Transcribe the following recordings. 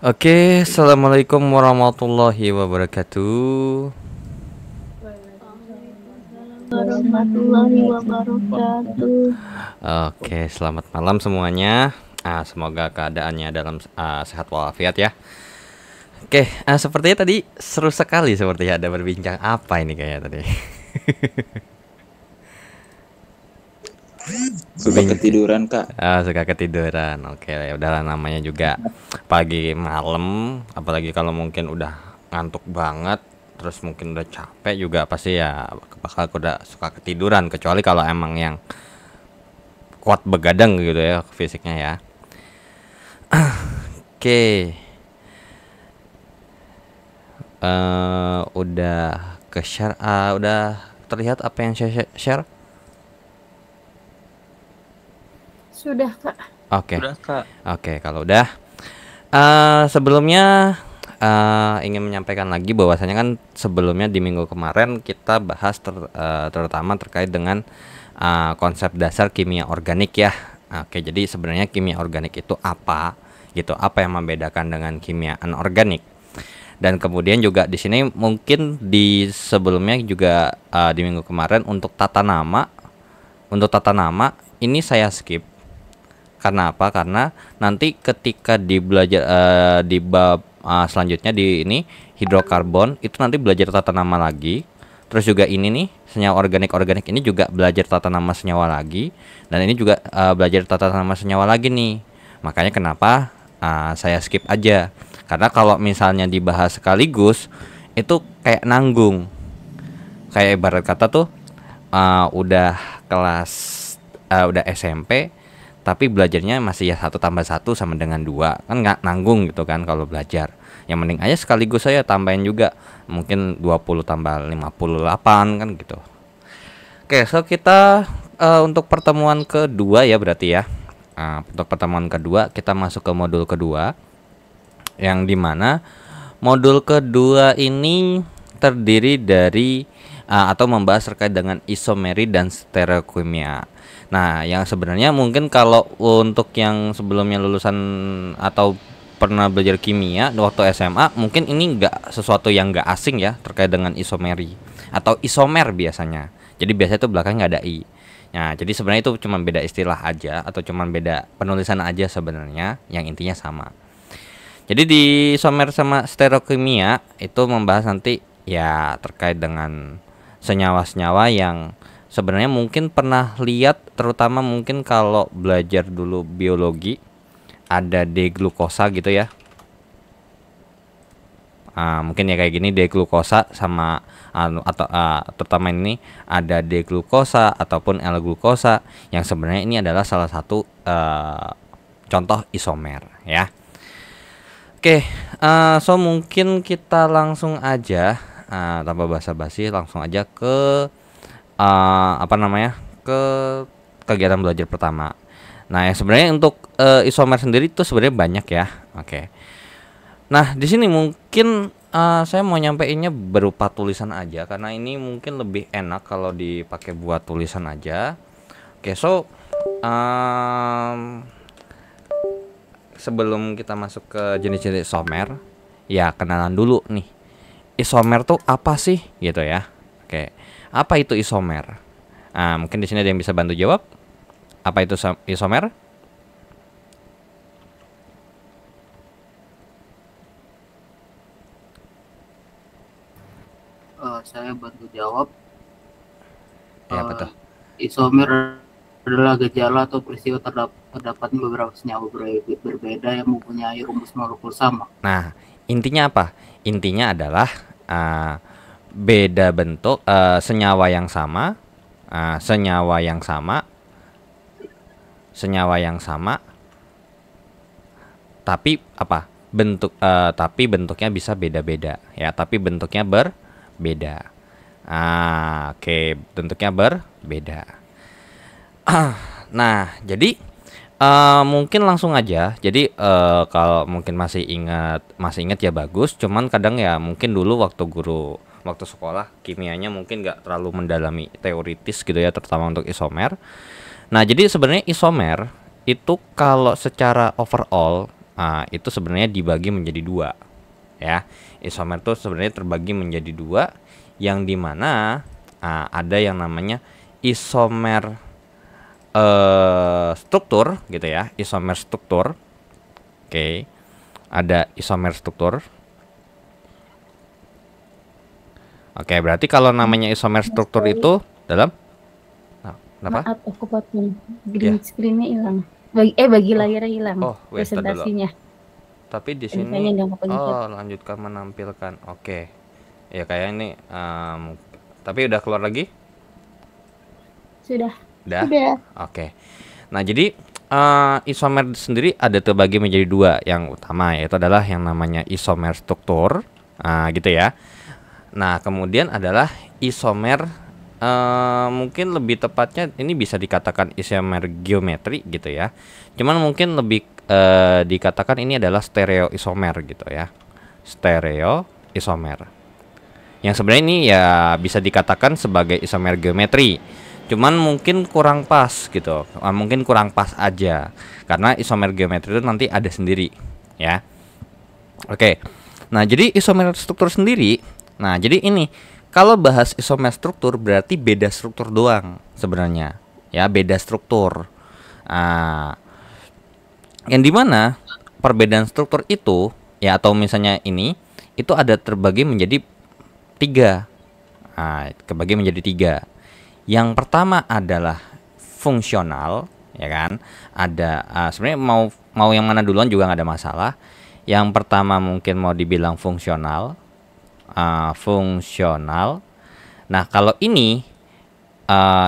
Oke, assalamualaikum warahmatullahi wabarakatuh. Warahmatullahi wabarakatuh. Oke, selamat malam semuanya. Semoga keadaannya dalam sehat walafiat ya. Oke, sepertinya tadi seru sekali sepertinya ada berbincang apa ini kayaknya tadi. Suka ketiduran kak. Suka ketiduran. Oke, ya udahlah namanya juga pagi malam, apalagi kalau mungkin udah ngantuk banget, terus mungkin udah capek juga pasti ya bakal udah suka ketiduran kecuali kalau emang yang kuat begadang gitu ya fisiknya ya. Oke. Udah ke share, udah terlihat apa yang saya share? Sudah Kak. Oke. Udah kak. Oke, kalau udah sebelumnya ingin menyampaikan lagi bahwasanya kan sebelumnya di minggu kemarin kita bahas terutama terkait dengan konsep dasar kimia organik ya. Oke, jadi sebenarnya kimia organik itu apa gitu, apa yang membedakan dengan kimia anorganik. Dan kemudian juga di sini mungkin di sebelumnya juga di minggu kemarin untuk tata nama ini saya skip. Karena apa? Karena nanti ketika di belajar di bab selanjutnya di ini hidrokarbon itu nanti belajar tata nama lagi. Terus juga ini nih senyawa organik ini juga belajar tata nama senyawa lagi, dan ini juga belajar tata nama senyawa lagi nih. Makanya kenapa saya skip aja. Karena kalau misalnya dibahas sekaligus itu kayak nanggung. Kayak ibarat kata tuh udah kelas udah SMP tapi belajarnya masih ya 1+1 sama dengan 2, kan nggak nanggung gitu kan kalau belajar. Yang mending aja sekaligus saya tambahin juga mungkin 20 tambah 58 kan gitu. Oke, so kita untuk pertemuan kedua ya berarti ya. Untuk pertemuan kedua kita masuk ke modul kedua, yang dimana modul kedua ini terdiri dari atau membahas terkait dengan isomeri dan stereokimia. Nah, yang sebenarnya mungkin kalau untuk yang sebelumnya lulusan atau pernah belajar kimia waktu SMA, mungkin ini nggak sesuatu yang nggak asing ya terkait dengan isomeri atau isomer biasanya. Jadi biasanya itu belakang nggak ada i. Nah, jadi sebenarnya itu cuma beda istilah aja atau cuma beda penulisan aja sebenarnya, yang intinya sama. Jadi di isomer sama stereokimia itu membahas nanti ya terkait dengan senyawa-senyawa yang sebenarnya mungkin pernah lihat, terutama mungkin kalau belajar dulu biologi ada D-glukosa gitu ya. Mungkin ya kayak gini D-glukosa sama atau terutama ini ada D-glukosa ataupun L-glukosa yang sebenarnya ini adalah salah satu contoh isomer ya. Oke, so mungkin kita langsung aja tanpa basa-basi langsung aja ke ke kegiatan belajar pertama. Nah, yang sebenarnya untuk isomer sendiri itu sebenarnya banyak ya. Oke. Nah, di sini mungkin saya mau nyampeinnya berupa tulisan aja karena ini mungkin lebih enak kalau dipakai buat tulisan aja. Oke, so sebelum kita masuk ke jenis-jenis isomer, ya kenalan dulu nih. Isomer tuh apa sih gitu ya. Oke. Apa itu isomer? Mungkin di sini ada yang bisa bantu jawab. Apa itu isomer? Saya bantu jawab. Ya, betul. Isomer adalah gejala atau peristiwa terdapatnya beberapa senyawa berbeda yang mempunyai rumus molekul sama. Nah, intinya apa? Intinya adalah beda bentuk senyawa yang sama, tapi apa? Tapi bentuknya bisa beda-beda ya, tapi bentuknya berbeda. Oke, bentuknya berbeda. Nah, jadi mungkin langsung aja. Jadi kalau mungkin masih ingat ya bagus. Cuman kadang ya mungkin dulu waktu sekolah kimianya mungkin nggak terlalu mendalami teoritis gitu ya, terutama untuk isomer. Nah, jadi sebenarnya isomer itu kalau secara overall itu sebenarnya dibagi menjadi dua, ya. Isomer itu sebenarnya terbagi menjadi dua, yang dimana ada yang namanya isomer struktur gitu ya, isomer struktur. Oke, ada isomer struktur. Oke, berarti kalau namanya isomer struktur itu dalam kenapa? Maaf, aku potong. Ya. Green screen-nya hilang. Bagi layarnya hilang. Wait, tar dulu. Presentasinya. Tapi di Kayaknya sini nggak kepencet. lanjutkan menampilkan. Oke. Ya kayak ini tapi udah keluar lagi? Sudah. Udah. Sudah. Oke. Nah, jadi isomer sendiri ada terbagi menjadi dua. Yang utama yaitu adalah yang namanya isomer struktur, gitu ya. Nah, kemudian adalah isomer, mungkin lebih tepatnya ini bisa dikatakan isomer geometri gitu ya. Cuman mungkin lebih dikatakan ini adalah stereo isomer gitu ya. Stereo isomer. Yang sebenarnya ini ya bisa dikatakan sebagai isomer geometri. Cuman mungkin kurang pas gitu. Mungkin kurang pas aja. Karena isomer geometri itu nanti ada sendiri ya. Oke. Nah, jadi isomer struktur sendiri. Nah, jadi ini kalau bahas isomer struktur berarti beda struktur doang sebenarnya. Ya, beda struktur. Yang dimana perbedaan struktur itu ya, atau misalnya ini itu ada terbagi menjadi tiga. Kebagi menjadi tiga. Yang pertama adalah fungsional, ya kan? Ada sebenarnya mau yang mana duluan juga nggak ada masalah. Yang pertama mungkin mau dibilang fungsional, fungsional. Nah, kalau ini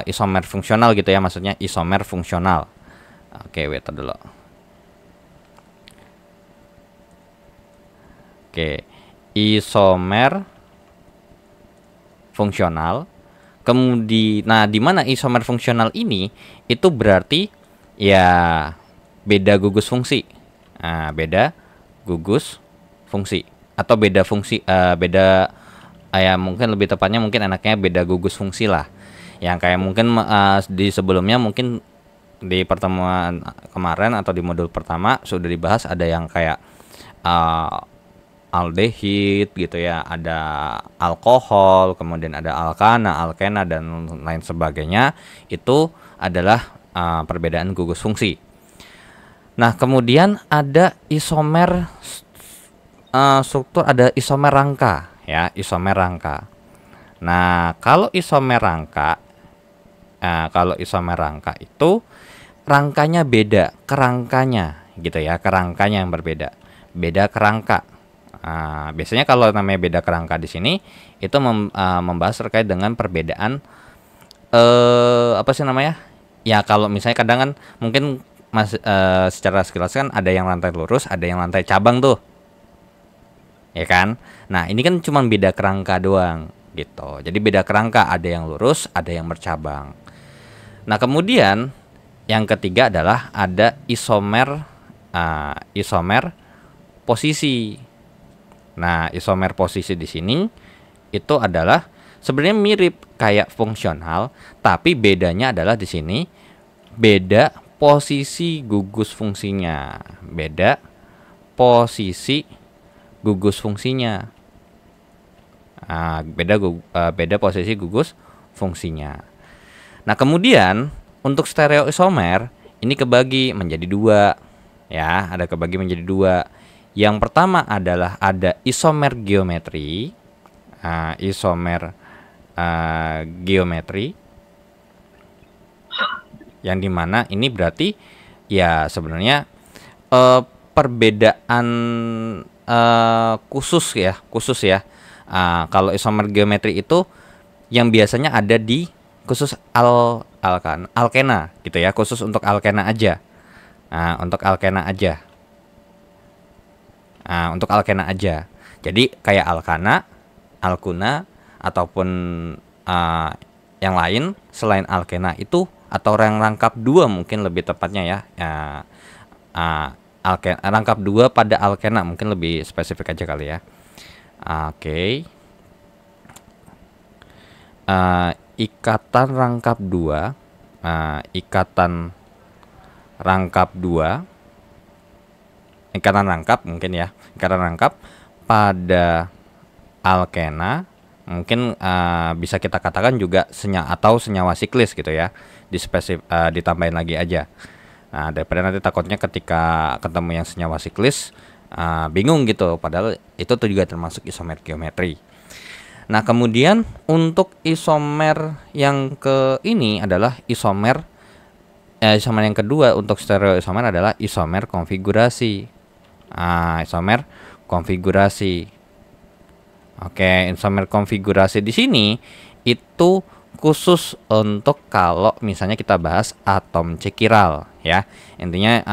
isomer fungsional gitu ya, maksudnya isomer fungsional. Oke, wait dulu. Oke, isomer fungsional. Kemudian, nah di mana isomer fungsional ini itu berarti ya beda gugus fungsi. Beda gugus fungsi atau beda fungsi, beda ya mungkin lebih tepatnya mungkin enaknya beda gugus fungsi lah. Yang kayak mungkin di sebelumnya mungkin di pertemuan kemarin atau di modul pertama sudah dibahas, ada yang kayak aldehid gitu ya, ada alkohol, kemudian ada alkana, alkena dan lain sebagainya. Itu adalah perbedaan gugus fungsi. Nah, kemudian ada isomer struktur, ada isomer rangka ya, isomer rangka. Nah, kalau isomer rangka itu rangkanya beda, kerangkanya gitu ya, kerangkanya yang berbeda. Beda kerangka. Biasanya kalau namanya beda kerangka di sini itu membahas terkait dengan perbedaan apa sih namanya? Ya kalau misalnya kadang kan mungkin secara sekilas kan ada yang lantai lurus, ada yang lantai cabang tuh. Ya kan? Nah, ini kan cuma beda kerangka doang gitu. Jadi beda kerangka, ada yang lurus, ada yang bercabang. Nah, kemudian yang ketiga adalah ada isomer posisi. Nah, isomer posisi di sini itu adalah sebenarnya mirip kayak fungsional, tapi bedanya adalah di sini beda posisi gugus fungsinya. Beda posisi gugus fungsinya. Beda posisi gugus fungsinya. Nah, kemudian untuk stereo isomer ini kebagi menjadi dua. Ya, ada kebagi menjadi dua. Yang pertama adalah ada isomer geometri, geometri, yang dimana ini berarti ya sebenarnya perbedaan khusus ya. Kalau isomer geometri itu yang biasanya ada di khusus alkena gitu ya, khusus untuk alkena aja. Untuk alkena aja. Jadi kayak alkana, alkuna ataupun yang lain selain alkena itu, atau yang rangkap dua mungkin lebih tepatnya ya. Rangkap dua pada alkena mungkin lebih spesifik aja kali ya. Oke. Ikatan rangkap dua, ikatan rangkap mungkin ya, ikatan rangkap pada alkena, mungkin bisa kita katakan juga senyawa siklis gitu ya, ditambahin lagi aja. Nah, daripada nanti takutnya ketika ketemu yang senyawa siklis bingung gitu, padahal itu tuh juga termasuk isomer geometri. Nah, kemudian untuk isomer yang ini adalah isomer yang kedua untuk stereoisomer adalah isomer konfigurasi. Isomer konfigurasi. Oke, isomer konfigurasi di sini itu khusus untuk kalau misalnya kita bahas atom cekiral ya. Intinya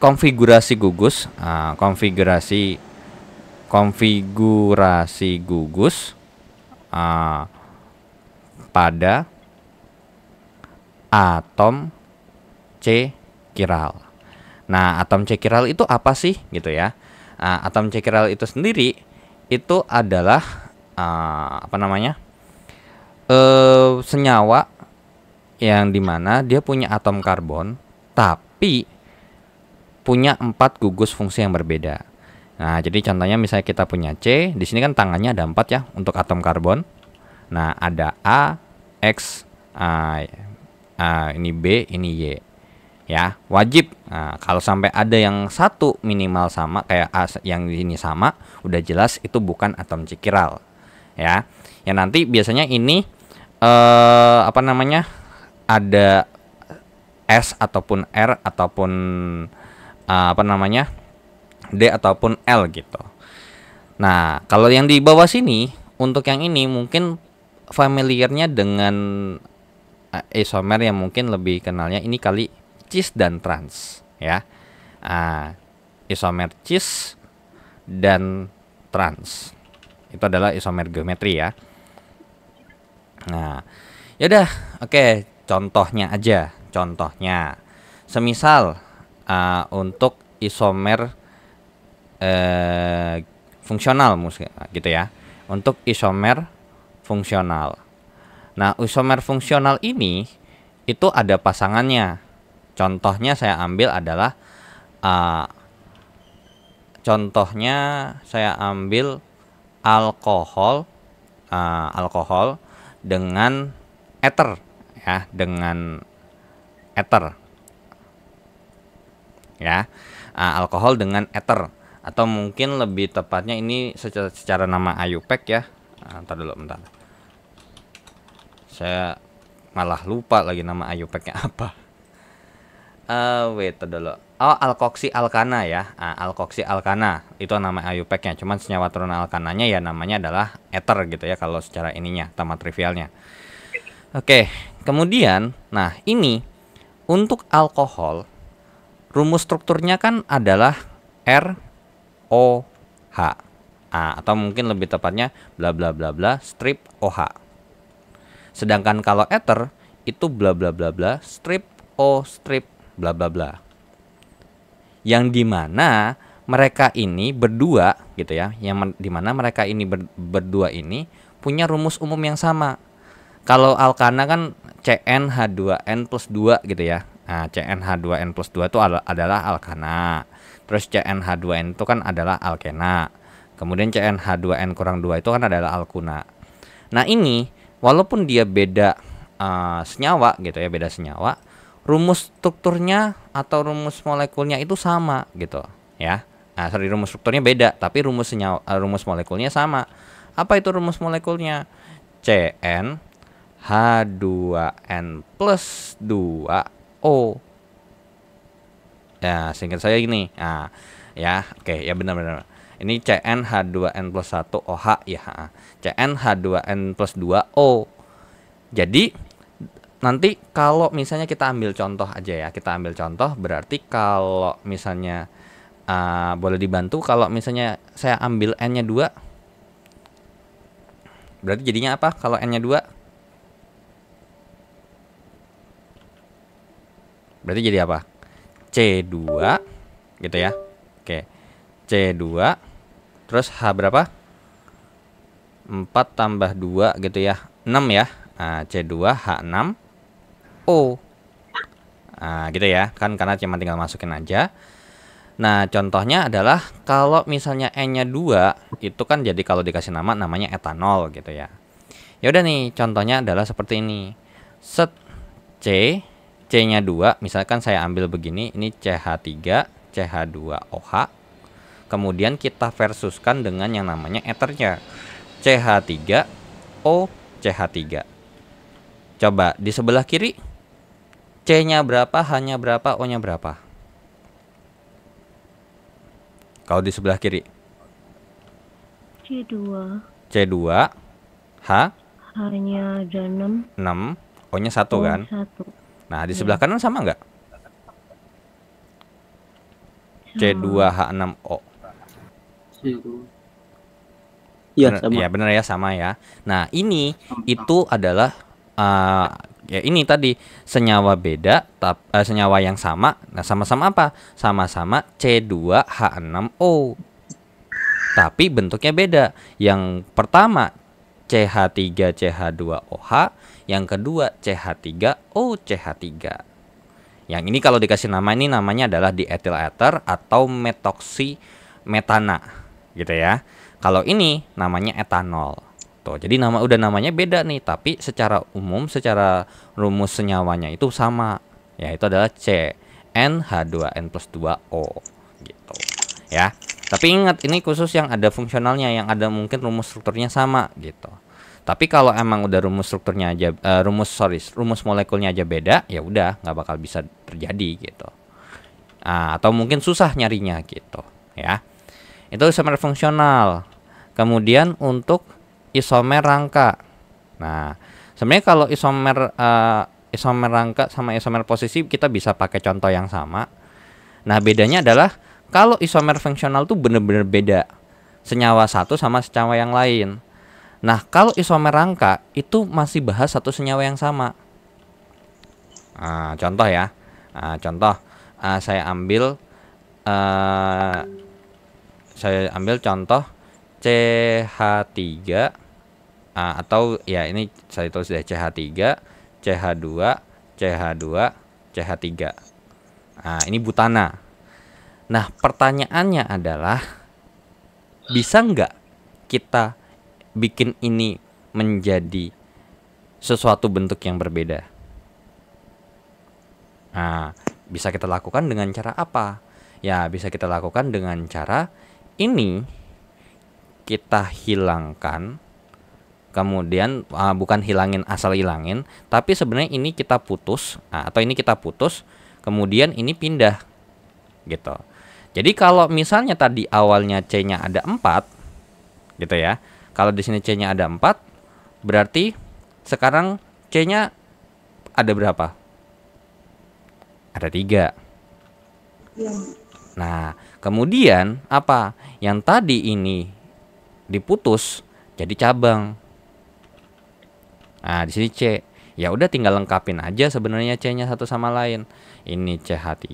konfigurasi gugus, konfigurasi gugus pada atom cekiral. Nah, atom cekiral itu apa sih gitu ya? Atom cekiral itu sendiri itu adalah senyawa yang dimana dia punya atom karbon tapi punya 4 gugus fungsi yang berbeda. Nah, jadi contohnya misalnya kita punya C, di sini kan tangannya ada 4 ya untuk atom karbon. Nah, ada A, X, ini B, ini Y. Ya, wajib. Nah, kalau sampai ada yang satu minimal sama kayak A yang ini sama, udah jelas itu bukan atom cekiral. Ya. Yang nanti biasanya ini ada S ataupun R ataupun D ataupun L gitu. Nah, kalau yang di bawah sini untuk yang ini mungkin familiarnya dengan isomer yang mungkin lebih kenalnya ini kali cis dan trans ya. Isomer cis dan trans itu adalah isomer geometri ya. Nah, yaudah, oke, contohnya aja. Contohnya, semisal untuk isomer fungsional gitu ya. Untuk isomer fungsional. Nah, isomer fungsional ini itu ada pasangannya. Contohnya saya ambil adalah alkohol dengan ether ya, dengan ether ya. Alkohol dengan ether, atau mungkin lebih tepatnya ini secara nama IUPAC ya. Bentar. Saya malah lupa lagi nama IUPAC-nya apa. Wait dulu. Alkoksi alkana ya. Alkoksi alkana itu nama IUPAC-nya. Cuman senyawa turunan alkananya ya namanya adalah ether gitu ya kalau secara ininya, tamat trivialnya. Oke, kemudian nah ini untuk alkohol rumus strukturnya kan adalah ROH. Atau mungkin lebih tepatnya bla bla bla bla strip OH. Sedangkan kalau ether itu bla bla bla bla strip O strip bla bla bla. Yang dimana mereka ini berdua gitu ya, yang dimana mereka ini berdua ini punya rumus umum yang sama. Kalau alkana kan CnH2n plus 2 gitu ya. CnH2n plus 2 itu adalah alkana. Terus CnH2n itu kan adalah alkena. Kemudian CnH2n kurang 2 itu kan adalah alkuna. Nah, ini walaupun dia beda senyawa gitu ya, beda senyawa, rumus strukturnya atau rumus molekulnya itu sama gitu ya. Rumus strukturnya beda, tapi rumus molekulnya sama. Apa itu rumus molekulnya? CnH2n plus 2O. Ya, singkat saya gini. Ya, oke, ya benar-benar. Ini CnH2n plus 1 OH ya. CnH2n plus 2O. Jadi nanti kalau misalnya kita ambil contoh aja ya, kita ambil contoh, berarti kalau misalnya boleh dibantu kalau misalnya saya ambil N-nya 2, berarti jadinya apa kalau N-nya 2? Berarti jadi apa? C2 gitu ya. Oke. C2 terus H berapa? 4 tambah 2 gitu ya. 6 ya. C2H6O. Nah, gitu ya. Kan karena cuma tinggal masukin aja. Nah, contohnya adalah kalau misalnya N-nya 2, itu kan jadi kalau dikasih nama namanya etanol gitu ya. Ya udah nih, contohnya adalah seperti ini. Set C, C-nya 2, misalkan saya ambil begini, ini CH3, CH2OH. Kemudian kita versuskan dengan yang namanya ethernya. CH3O, CH3. Coba di sebelah kiri, C-nya berapa, H-nya berapa, O-nya berapa? Kalau di sebelah kiri C2 C2 H hanya ada 6 6 O-nya 1 kan. 1. Nah di sebelah kanan sama nggak? C2H6O. Iya, Bener, sama. ya benar ya, sama ya. Nah ini itu adalah ya ini tadi senyawa beda senyawa yang sama. Nah sama-sama apa? Sama-sama C2H6O. Tapi bentuknya beda. Yang pertama CH3 CH2OH, yang kedua CH3O CH3. Yang ini kalau dikasih nama ini namanya adalah diethyl ether atau metoksi metana gitu ya. Kalau ini namanya etanol. Tuh, jadi udah namanya beda nih, tapi secara umum secara rumus senyawanya itu sama. Yaitu adalah CnH2n+2O gitu. Ya. Tapi ingat ini khusus yang ada fungsionalnya, yang ada mungkin rumus strukturnya sama gitu. Tapi kalau emang udah rumus strukturnya aja rumus molekulnya aja beda, ya udah nggak bakal bisa terjadi gitu. Atau mungkin susah nyarinya gitu, ya. Itu isomer fungsional. Kemudian untuk isomer rangka. Nah, sebenarnya kalau isomer rangka sama isomer posisi kita bisa pakai contoh yang sama. Nah, bedanya adalah kalau isomer fungsional tuh bener-bener beda senyawa satu sama senyawa yang lain. Nah, kalau isomer rangka itu masih bahas satu senyawa yang sama. Contoh ya. Contoh saya ambil contoh CH3 atau ya ini saya tulis sudah CH3, CH2, CH2, CH3. Ini butana. Nah, pertanyaannya adalah bisa nggak kita bikin ini menjadi sesuatu bentuk yang berbeda? Bisa kita lakukan dengan cara apa? Ya, bisa kita lakukan dengan cara ini kita hilangkan, kemudian bukan asal hilangin, tapi sebenarnya ini kita putus, atau ini kita putus, kemudian ini pindah, gitu. Jadi kalau misalnya tadi awalnya C-nya ada 4, gitu ya. Kalau di sini C-nya ada 4, berarti sekarang C-nya ada berapa? Ada 3. Nah, kemudian apa? Yang tadi ini diputus jadi cabang. Nah, di sini C. Ya udah tinggal lengkapin aja sebenarnya C-nya satu sama lain. Ini CH3,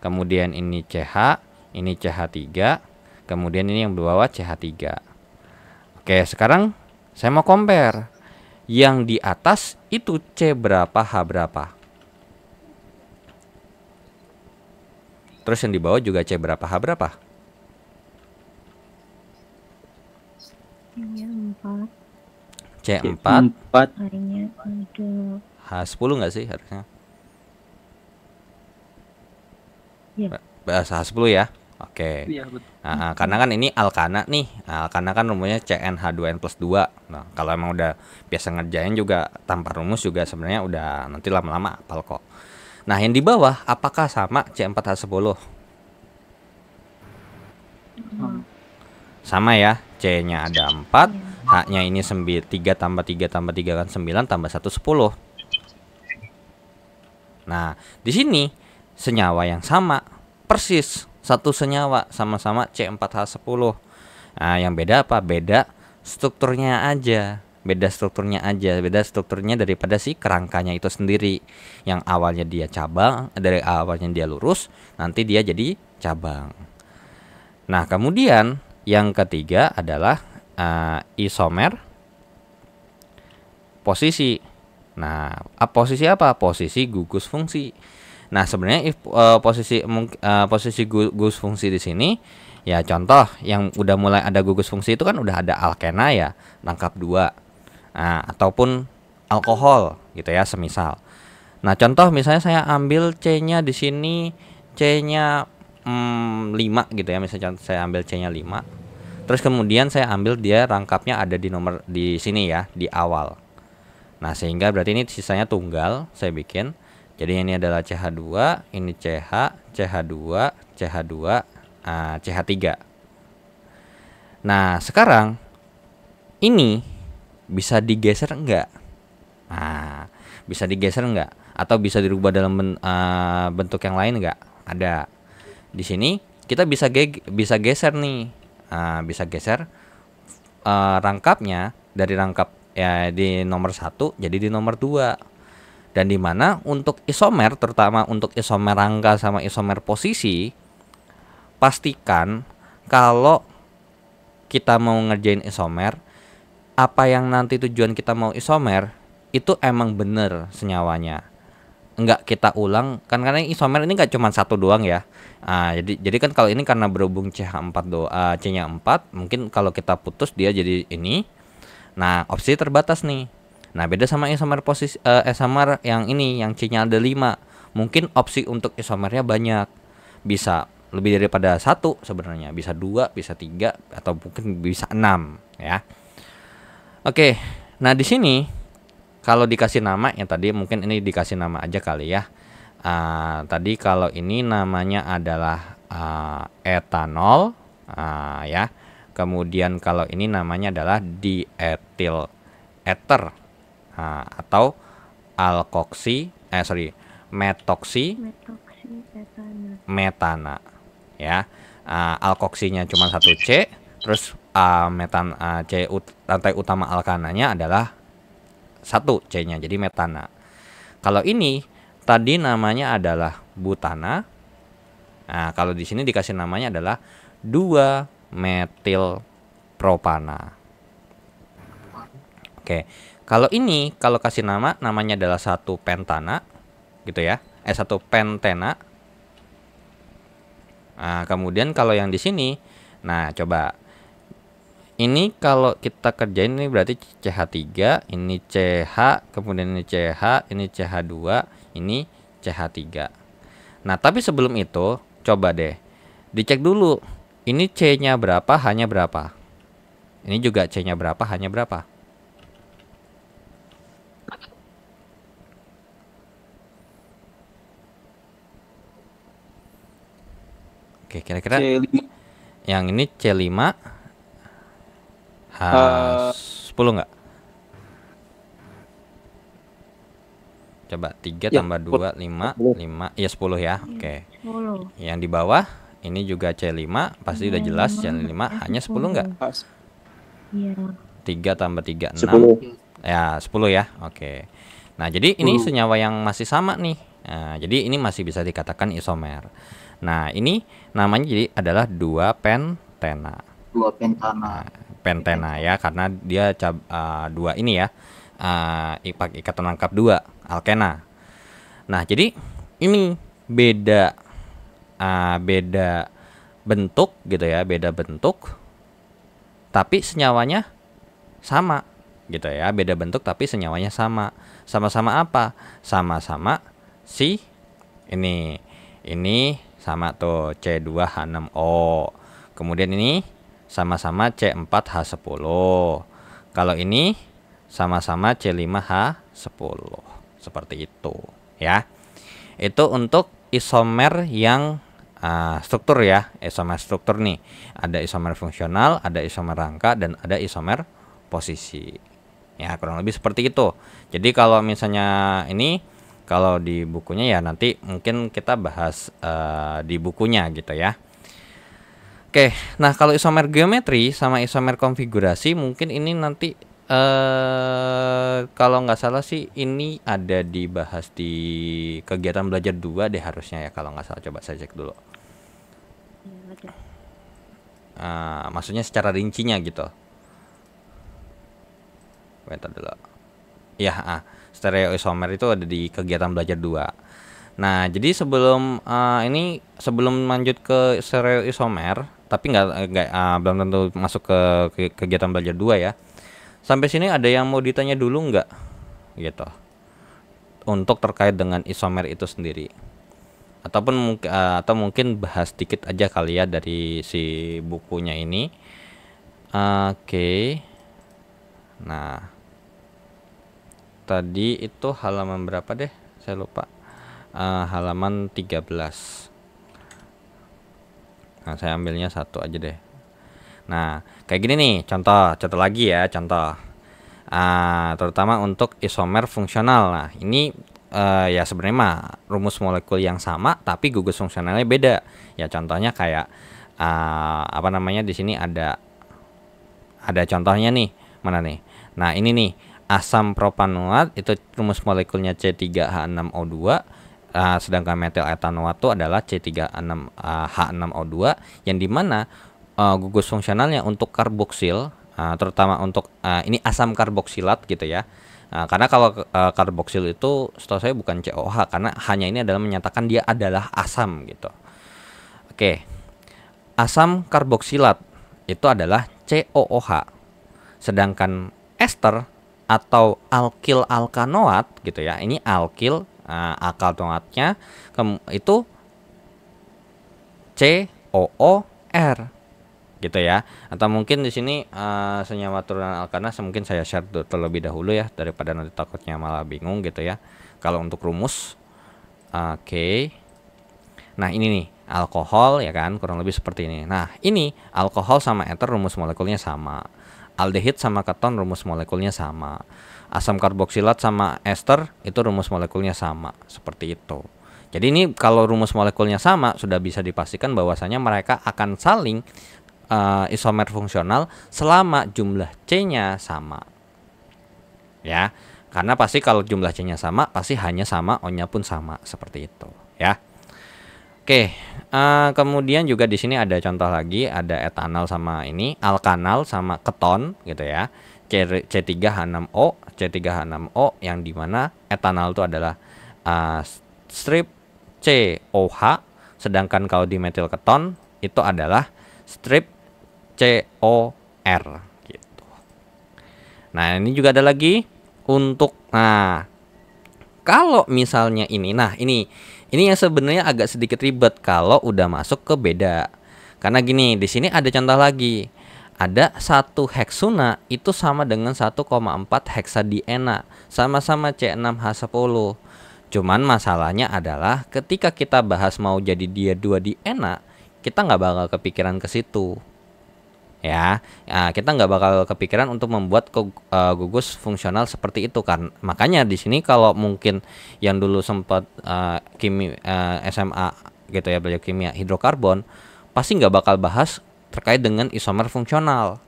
kemudian ini CH, ini CH3, kemudian ini yang bawah CH3. Oke, sekarang saya mau compare. Yang di atas itu C berapa, H berapa? Terus yang di bawah juga C berapa, H berapa? C4. Hanya ada H10 nggak sih harusnya? Ya. Bahasa H10 ya. Oke. Iya, betul. Karena kan ini alkana nih. Alkana kan rumusnya CnH2n+2. Nah, kalau emang udah biasa ngerjain juga tanpa rumus juga sebenarnya udah nanti lama-lama hafal kok. Nah, yang di bawah apakah sama C4H10? Sama ya. C-nya ada 4, H-nya ini 3 tambah 3 tambah 3 kan 9 tambah 1 10. Nah, di sini senyawa yang sama persis satu senyawa sama-sama C4H10. Nah, yang beda apa? Beda strukturnya aja. Beda strukturnya daripada si kerangkanya itu sendiri. Yang awalnya dia cabang, dari awalnya dia lurus, nanti dia jadi cabang. Nah, kemudian yang ketiga adalah isomer posisi. Nah, posisi apa? Posisi gugus fungsi. Nah, sebenarnya posisi gugus fungsi di sini ya, contoh yang udah mulai ada gugus fungsi itu kan udah ada alkena ya, rangkap 2. Nah, ataupun alkohol gitu ya, semisal. Nah, contoh misalnya saya ambil C-nya di sini, C-nya 5 gitu ya, misalnya saya ambil C-nya 5. Terus kemudian saya ambil dia rangkapnya ada di nomor di sini ya, di awal. Nah, sehingga berarti ini sisanya tunggal saya bikin. Jadi ini adalah CH2, ini CH, CH2, CH2, CH3. Nah, sekarang ini bisa digeser enggak? Nah, bisa digeser enggak? Atau bisa dirubah dalam bentuk yang lain enggak? Ada. Di sini kita bisa geser nih. Bisa geser rangkapnya dari rangkap ya di nomor 1 jadi di nomor 2. Dan di mana untuk isomer, terutama untuk isomer rangka sama isomer posisi, pastikan kalau kita mau ngerjain isomer, apa yang nanti tujuan kita mau isomer itu emang bener senyawanya, enggak kita ulang kan, karena isomer ini enggak cuma satu doang ya. Jadi kan kalau ini karena berhubung CH4 C-nya 4, mungkin kalau kita putus dia jadi ini. Nah, opsi terbatas nih. Nah, beda sama isomer isomer yang ini yang C-nya ada 5. Mungkin opsi untuk isomernya banyak. Bisa lebih daripada 1 sebenarnya, bisa 2, bisa 3 atau mungkin bisa 6 ya. Oke. Nah, di sini kalau dikasih nama yang tadi mungkin ini dikasih nama aja kali ya. Tadi kalau ini namanya adalah etanol ya. Kemudian kalau ini namanya adalah dietil ether atau metoksi metana ya. Alkoksinya cuma 1 C, terus rantai utama alkananya adalah 1 C-nya, jadi metana. Kalau ini tadi namanya adalah butana. Nah, kalau di sini dikasih namanya adalah 2 metil propana. Oke. Kalau ini kalau kasih namanya adalah 1 pentana gitu ya. 1 pentena. Nah, kemudian kalau yang di sini, nah coba ini kalau kita kerjain ini berarti CH3, ini CH, kemudian ini CH, ini CH2, ini CH3. Nah, tapi sebelum itu coba deh dicek dulu. Ini C-nya berapa, H-nya berapa? Ini juga C-nya berapa, H-nya berapa? Oke, kira-kira C5. yang ini C5 H10 enggak? Coba 3 Ya, tambah 2, 5, 5, ya 10 ya. Oke. 10. Yang di bawah ini juga C5, pasti udah jelas C5, hanya 10 enggak? Iya. 3 tambah 3, 6. 10. Ya, 10 ya. Oke. Nah, jadi ini senyawa yang masih sama nih. Nah, jadi ini masih bisa dikatakan isomer. Nah, ini namanya jadi adalah 2 pentena. 2 pentana. Pentena ya, karena dia 2 ini ya. Ikatan rangkap 2 alkena. Nah, jadi ini beda bentuk gitu ya, beda bentuk tapi senyawanya sama gitu ya, beda bentuk tapi senyawanya sama. Sama-sama apa? Sama-sama si ini sama tuh C2H6O. Kemudian ini sama-sama C4H10. Kalau ini sama-sama C5H10. Seperti itu ya. Itu untuk isomer yang struktur ya, isomer struktur nih. Ada isomer fungsional, ada isomer rangka, dan ada isomer posisi. Ya, kurang lebih seperti itu. Jadi kalau misalnya ini kalau di bukunya ya nanti mungkin kita bahas di bukunya gitu ya. Oke, nah kalau isomer geometri sama isomer konfigurasi mungkin ini nanti kalau nggak salah sih ini ada dibahas di kegiatan belajar 2 deh harusnya ya, kalau nggak salah. Coba saya cek dulu. Maksudnya secara rincinya gitu. Bentar dulu. Ya, stereo isomer itu ada di kegiatan belajar 2. Nah, jadi ini sebelum lanjut ke stereoisomer, tapi belum tentu masuk ke kegiatan belajar 2 ya. Sampai sini ada yang mau ditanya dulu nggak? Gitu. Untuk terkait dengan isomer itu sendiri. Atau mungkin bahas dikit aja kali ya dari si bukunya ini. Oke. Nah, tadi itu halaman berapa deh? Saya lupa. Halaman 13. Nah, saya ambilnya satu aja deh. Nah, kayak gini nih, contoh lagi ya, contoh. Terutama untuk isomer fungsional. Nah, ini ya sebenarnya mah rumus molekul yang sama, tapi gugus fungsionalnya beda. Ya contohnya kayak apa namanya di sini ada contohnya nih, mana nih? Nah, ini nih, asam propanoat itu rumus molekulnya C3H6O2. Sedangkan metil etanoat itu adalah C3H6O2 yang dimana gugus fungsionalnya untuk karboksil, terutama untuk ini asam karboksilat gitu ya. Karena kalau karboksil itu setahu saya bukan COH, karena hanya ini adalah menyatakan dia adalah asam gitu. Oke, asam karboksilat itu adalah COOH, sedangkan ester atau alkil alkanoat gitu ya, ini alkil alkanoatnya itu COOR gitu ya. Atau mungkin di sini senyawa turunan alkana mungkin saya share terlebih dahulu ya, daripada nanti takutnya malah bingung gitu ya kalau untuk rumus. Oke. Nah, ini nih alkohol ya kan, kurang lebih seperti ini. Nah, ini alkohol sama eter rumus molekulnya sama. Aldehid sama keton rumus molekulnya sama. Asam karboksilat sama ester itu rumus molekulnya sama, seperti itu. Jadi ini kalau rumus molekulnya sama, sudah bisa dipastikan bahwasanya mereka akan saling isomer fungsional selama jumlah C-nya sama. Ya, karena pasti kalau jumlah C-nya sama, pasti hanya sama, O-nya pun sama, seperti itu, ya. Oke, kemudian juga di sini ada contoh lagi, ada etanol sama ini, alkanal sama keton gitu ya. C3H6O, C3H6O yang dimana etanol itu adalah strip COH, sedangkan kalau di metil keton itu adalah strip COR gitu. Nah, ini juga ada lagi untuk kalau misalnya ini, ini yang sebenarnya agak sedikit ribet kalau udah masuk ke beda. Karena gini, di sini ada contoh lagi. Ada 1 heksuna itu sama dengan 1,4 heksadiena, sama-sama C6H10. Cuman masalahnya adalah ketika kita bahas mau jadi dia 2 diena, kita nggak bakal kepikiran ke situ. Ya, kita nggak bakal kepikiran untuk membuat gugus fungsional seperti itu kan. Makanya di sini kalau mungkin yang dulu sempat SMA gitu ya, belajar kimia hidrokarbon, pasti nggak bakal bahas terkait dengan isomer fungsional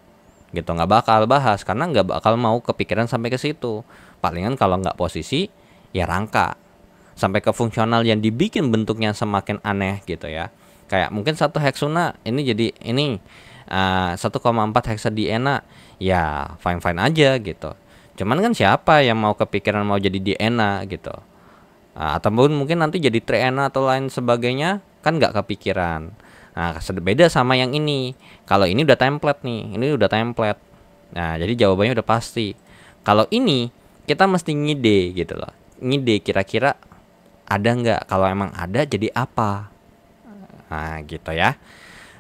gitu, nggak bakal bahas karena nggak bakal mau kepikiran sampai ke situ. Palingan kalau nggak posisi ya rangka sampai ke fungsional yang dibikin bentuknya semakin aneh gitu ya. Kayak mungkin 1 heksuna ini jadi ini 1,4 heksadiena, ya fine aja gitu. Cuman kan siapa yang mau kepikiran mau jadi diena gitu, atau mungkin nanti jadi triena atau lain sebagainya, kan nggak kepikiran. Nah, beda sama yang ini. Kalau ini udah template nih, ini udah template. Nah, jadi jawabannya udah pasti. Kalau ini kita mesti ngide gitu loh, ngide kira-kira ada nggak, kalau emang ada jadi apa. Nah, gitu ya.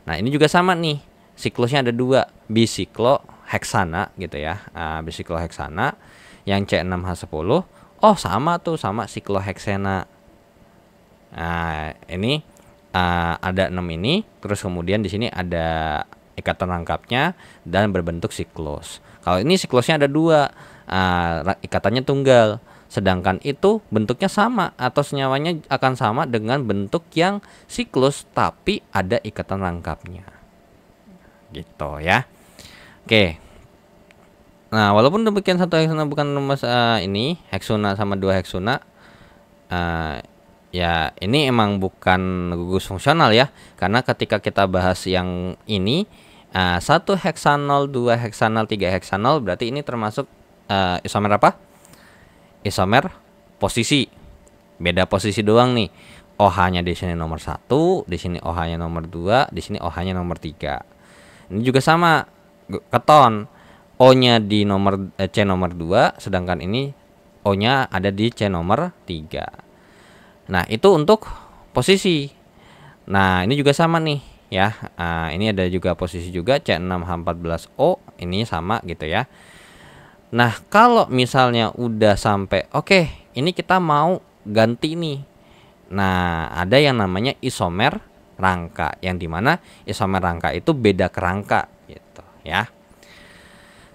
Nah, ini juga sama nih, siklusnya ada 2, bisikloheksana gitu ya. Bisikloheksana yang C6H10, oh sama tuh, sama sikloheksena. Nah, ini ada 6 ini, terus kemudian di sini ada ikatan rangkapnya dan berbentuk siklus. Kalau ini siklusnya ada 2, ikatannya tunggal, sedangkan itu bentuknya sama atau senyawanya akan sama dengan bentuk yang siklus tapi ada ikatan rangkapnya gitu ya. Oke, nah walaupun demikian 1 heksuna bukan rumus ini heksuna sama 2 heksuna, ya ini emang bukan gugus fungsional ya, karena ketika kita bahas yang ini 1 heksanol, 2 heksanol, 3 heksanol, berarti ini termasuk isomer apa? Isomer posisi Beda posisi doang nih. OH-nya di sini nomor 1, di sini OH-nya nomor 2, di sini OH-nya nomor 3. Ini juga sama, keton. O-nya di nomor C nomor 2, sedangkan ini O-nya ada di C nomor 3. Nah, itu untuk posisi. Nah, ini juga sama nih ya. Ini ada juga posisi juga C6H14O, ini sama gitu ya. Nah, kalau misalnya udah sampai oke, ini kita mau ganti nih. Nah, ada yang namanya isomer rangka, yang dimana isomer rangka itu beda kerangka gitu ya.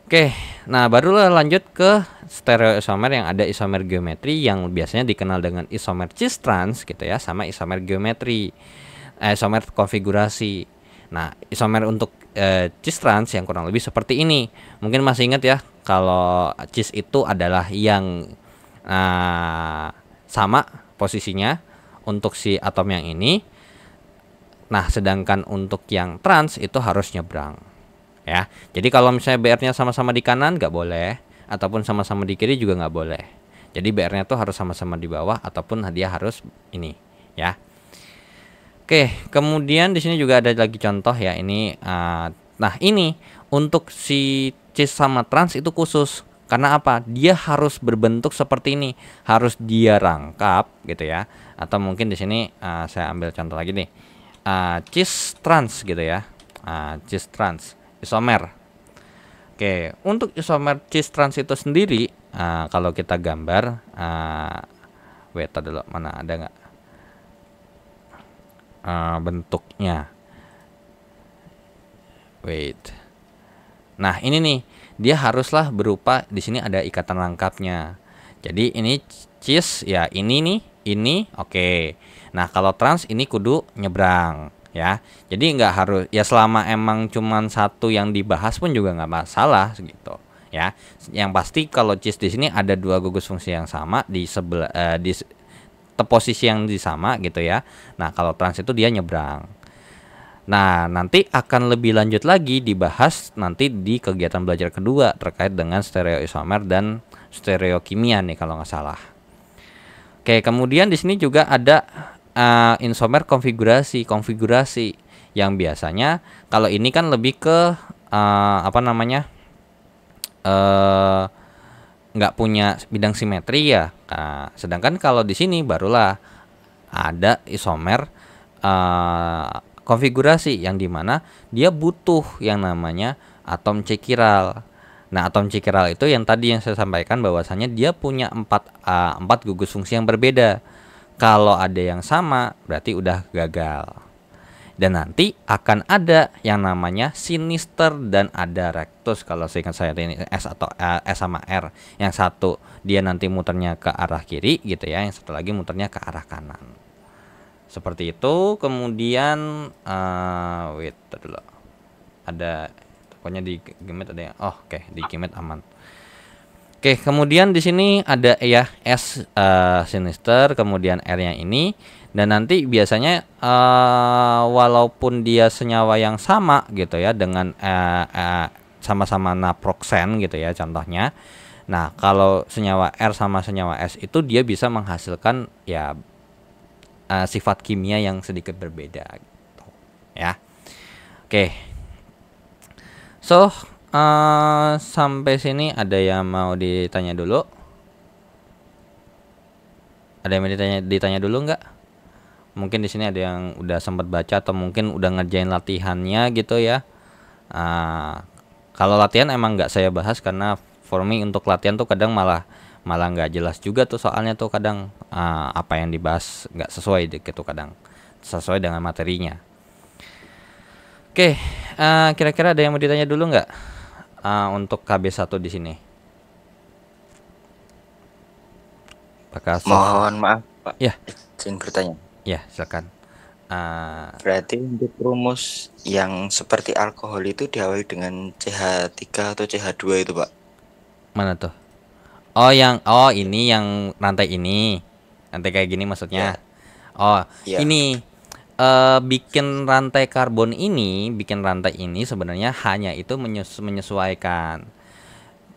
Oke, nah barulah lanjut ke stereoisomer yang ada isomer geometri yang biasanya dikenal dengan isomer cis-trans gitu ya, sama isomer geometri, isomer konfigurasi. Nah, isomer untuk cis-trans yang kurang lebih seperti ini. Mungkin masih ingat ya, kalau cis itu adalah yang sama posisinya untuk si atom yang ini. Nah, sedangkan untuk yang trans itu harus nyebrang. Ya, jadi kalau misalnya BR-nya sama-sama di kanan nggak boleh, ataupun sama-sama di kiri juga nggak boleh. Jadi BR-nya tuh harus sama-sama di bawah, ataupun dia harus ini, ya. Oke, kemudian di sini juga ada lagi contoh ya ini. Nah ini untuk si cis sama trans itu khusus. Karena apa? Dia harus berbentuk seperti ini, harus dia rangkap gitu ya. Atau mungkin di sini saya ambil contoh lagi nih, cis trans gitu ya, cis trans isomer. Oke, untuk isomer cis trans itu sendiri, kalau kita gambar, wait dulu, mana ada nggak bentuknya? Wait. Nah ini nih, dia haruslah berupa, di sini ada ikatan rangkapnya. Jadi ini cis ya, ini nih, ini oke. Nah kalau trans ini kudu nyebrang. Ya, jadi nggak harus ya, selama emang cuman satu yang dibahas pun juga nggak masalah gitu ya. Yang pasti kalau cis di sini ada dua gugus fungsi yang sama di sebelah di posisi yang di sama gitu ya. Nah kalau trans itu dia nyebrang. Nah nanti akan lebih lanjut lagi dibahas nanti di kegiatan belajar kedua terkait dengan stereoisomer dan stereokimia nih kalau nggak salah. Oke, kemudian di sini juga ada isomer konfigurasi yang biasanya kalau ini kan lebih ke apa namanya, nggak punya bidang simetri ya. Sedangkan kalau di sini barulah ada isomer konfigurasi yang dimana dia butuh yang namanya atom C chiral. Nah, atom C chiral itu yang tadi yang saya sampaikan bahwasanya dia punya empat gugus fungsi yang berbeda. Kalau ada yang sama berarti udah gagal. Dan nanti akan ada yang namanya sinister dan ada rectus. Kalau seingat saya ini S atau S sama R. Yang satu dia nanti muternya ke arah kiri gitu ya, yang satu lagi muternya ke arah kanan. Seperti itu. Kemudian wait dulu. Ada pokoknya di Gimet ada yang oke, di Gimet aman. Oke, kemudian di sini ada ya S sinister, kemudian R-nya ini, dan nanti biasanya walaupun dia senyawa yang sama gitu ya dengan sama-sama naproxen gitu ya contohnya. Nah, kalau senyawa R sama senyawa S itu dia bisa menghasilkan ya sifat kimia yang sedikit berbeda gitu ya. Oke. So, sampai sini ada yang mau ditanya dulu? Ada yang mau ditanya dulu nggak? Mungkin di sini ada yang udah sempat baca atau mungkin udah ngerjain latihannya gitu ya. Kalau latihan emang nggak saya bahas karena for me untuk latihan tuh kadang malah nggak jelas juga tuh soalnya tuh kadang apa yang dibahas nggak sesuai gitu, kadang sesuai dengan materinya. Oke, kira-kira ada yang mau ditanya dulu nggak? Untuk KB1 di sini. Mohon maaf Pak. Ya. Izin bertanya. Ya, silakan. Berarti untuk rumus yang seperti alkohol itu diawali dengan CH3 atau CH2 itu Pak? Mana tuh? Ini yang rantai ini. Rantai kayak gini maksudnya. Ya. Ini bikin rantai karbon ini, sebenarnya hanya itu menyesuaikan.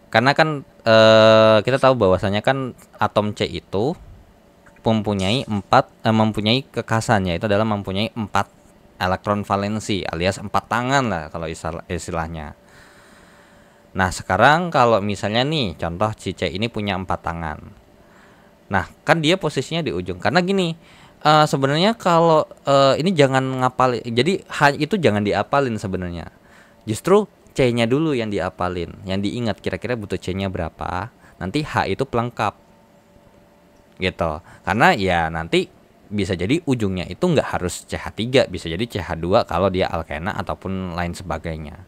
Karena kan kita tahu bahwasanya kan atom C itu mempunyai kekhasan, yaitu adalah mempunyai 4 elektron valensi alias 4 tangan lah kalau istilahnya. Nah, sekarang kalau misalnya nih contoh si C ini punya 4 tangan. Nah, kan dia posisinya di ujung. Karena gini, sebenarnya kalau ini jangan ngapalin. Jadi H itu jangan diapalin sebenarnya. Justru C-nya dulu yang diapalin, yang diingat kira-kira butuh C-nya berapa. Nanti H itu pelengkap. Gitu. Karena ya nanti bisa jadi ujungnya itu nggak harus CH3, bisa jadi CH2 kalau dia alkena ataupun lain sebagainya.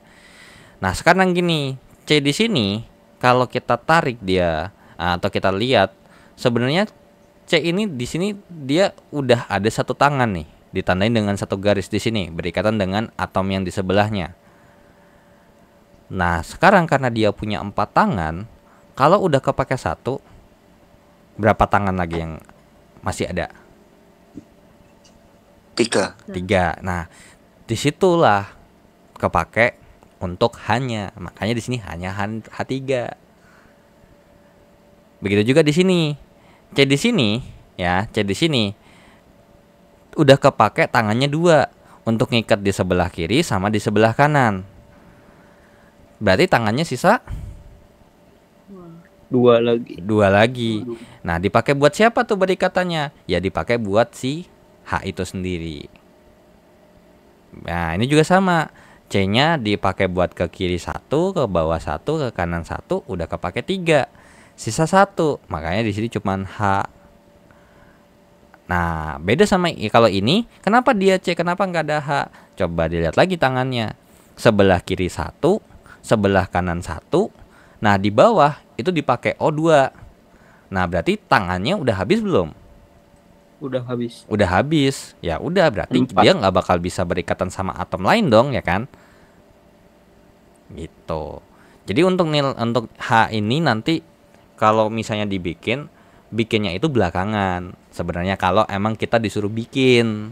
Nah, sekarang gini, C di sini kalau kita tarik dia atau kita lihat, sebenarnya C ini di sini dia udah ada 1 tangan nih, ditandain dengan 1 garis di sini, berikatan dengan atom yang di sebelahnya. Nah, sekarang karena dia punya 4 tangan, kalau udah kepake 1, berapa tangan lagi yang masih ada? 3. Nah, disitulah kepake untuk hanya. Makanya di sini hanya H3. Begitu juga di sini. C di sini ya, C di sini udah kepake tangannya 2 untuk ngikat di sebelah kiri sama di sebelah kanan. Berarti tangannya sisa 2 lagi. 2 lagi. Nah, dipakai buat siapa tuh berikatannya? Ya dipakai buat si H itu sendiri. Nah, ini juga sama. C-nya dipakai buat ke kiri 1, ke bawah 1, ke kanan 1, udah kepake 3. Sisa 1. Makanya di sini cuman H. Nah, beda sama kalau ini, kenapa dia C, kenapa nggak ada H? Coba dilihat lagi tangannya. Sebelah kiri 1, sebelah kanan 1. Nah, di bawah itu dipakai O2. Nah, berarti tangannya udah habis belum? Udah habis. Udah habis. Ya udah, berarti 4. dia nggak bakal bisa berikatan sama atom lain dong, ya kan? Gitu. Jadi untuk H ini nanti kalau misalnya bikinnya itu belakangan. Sebenarnya kalau emang kita disuruh bikin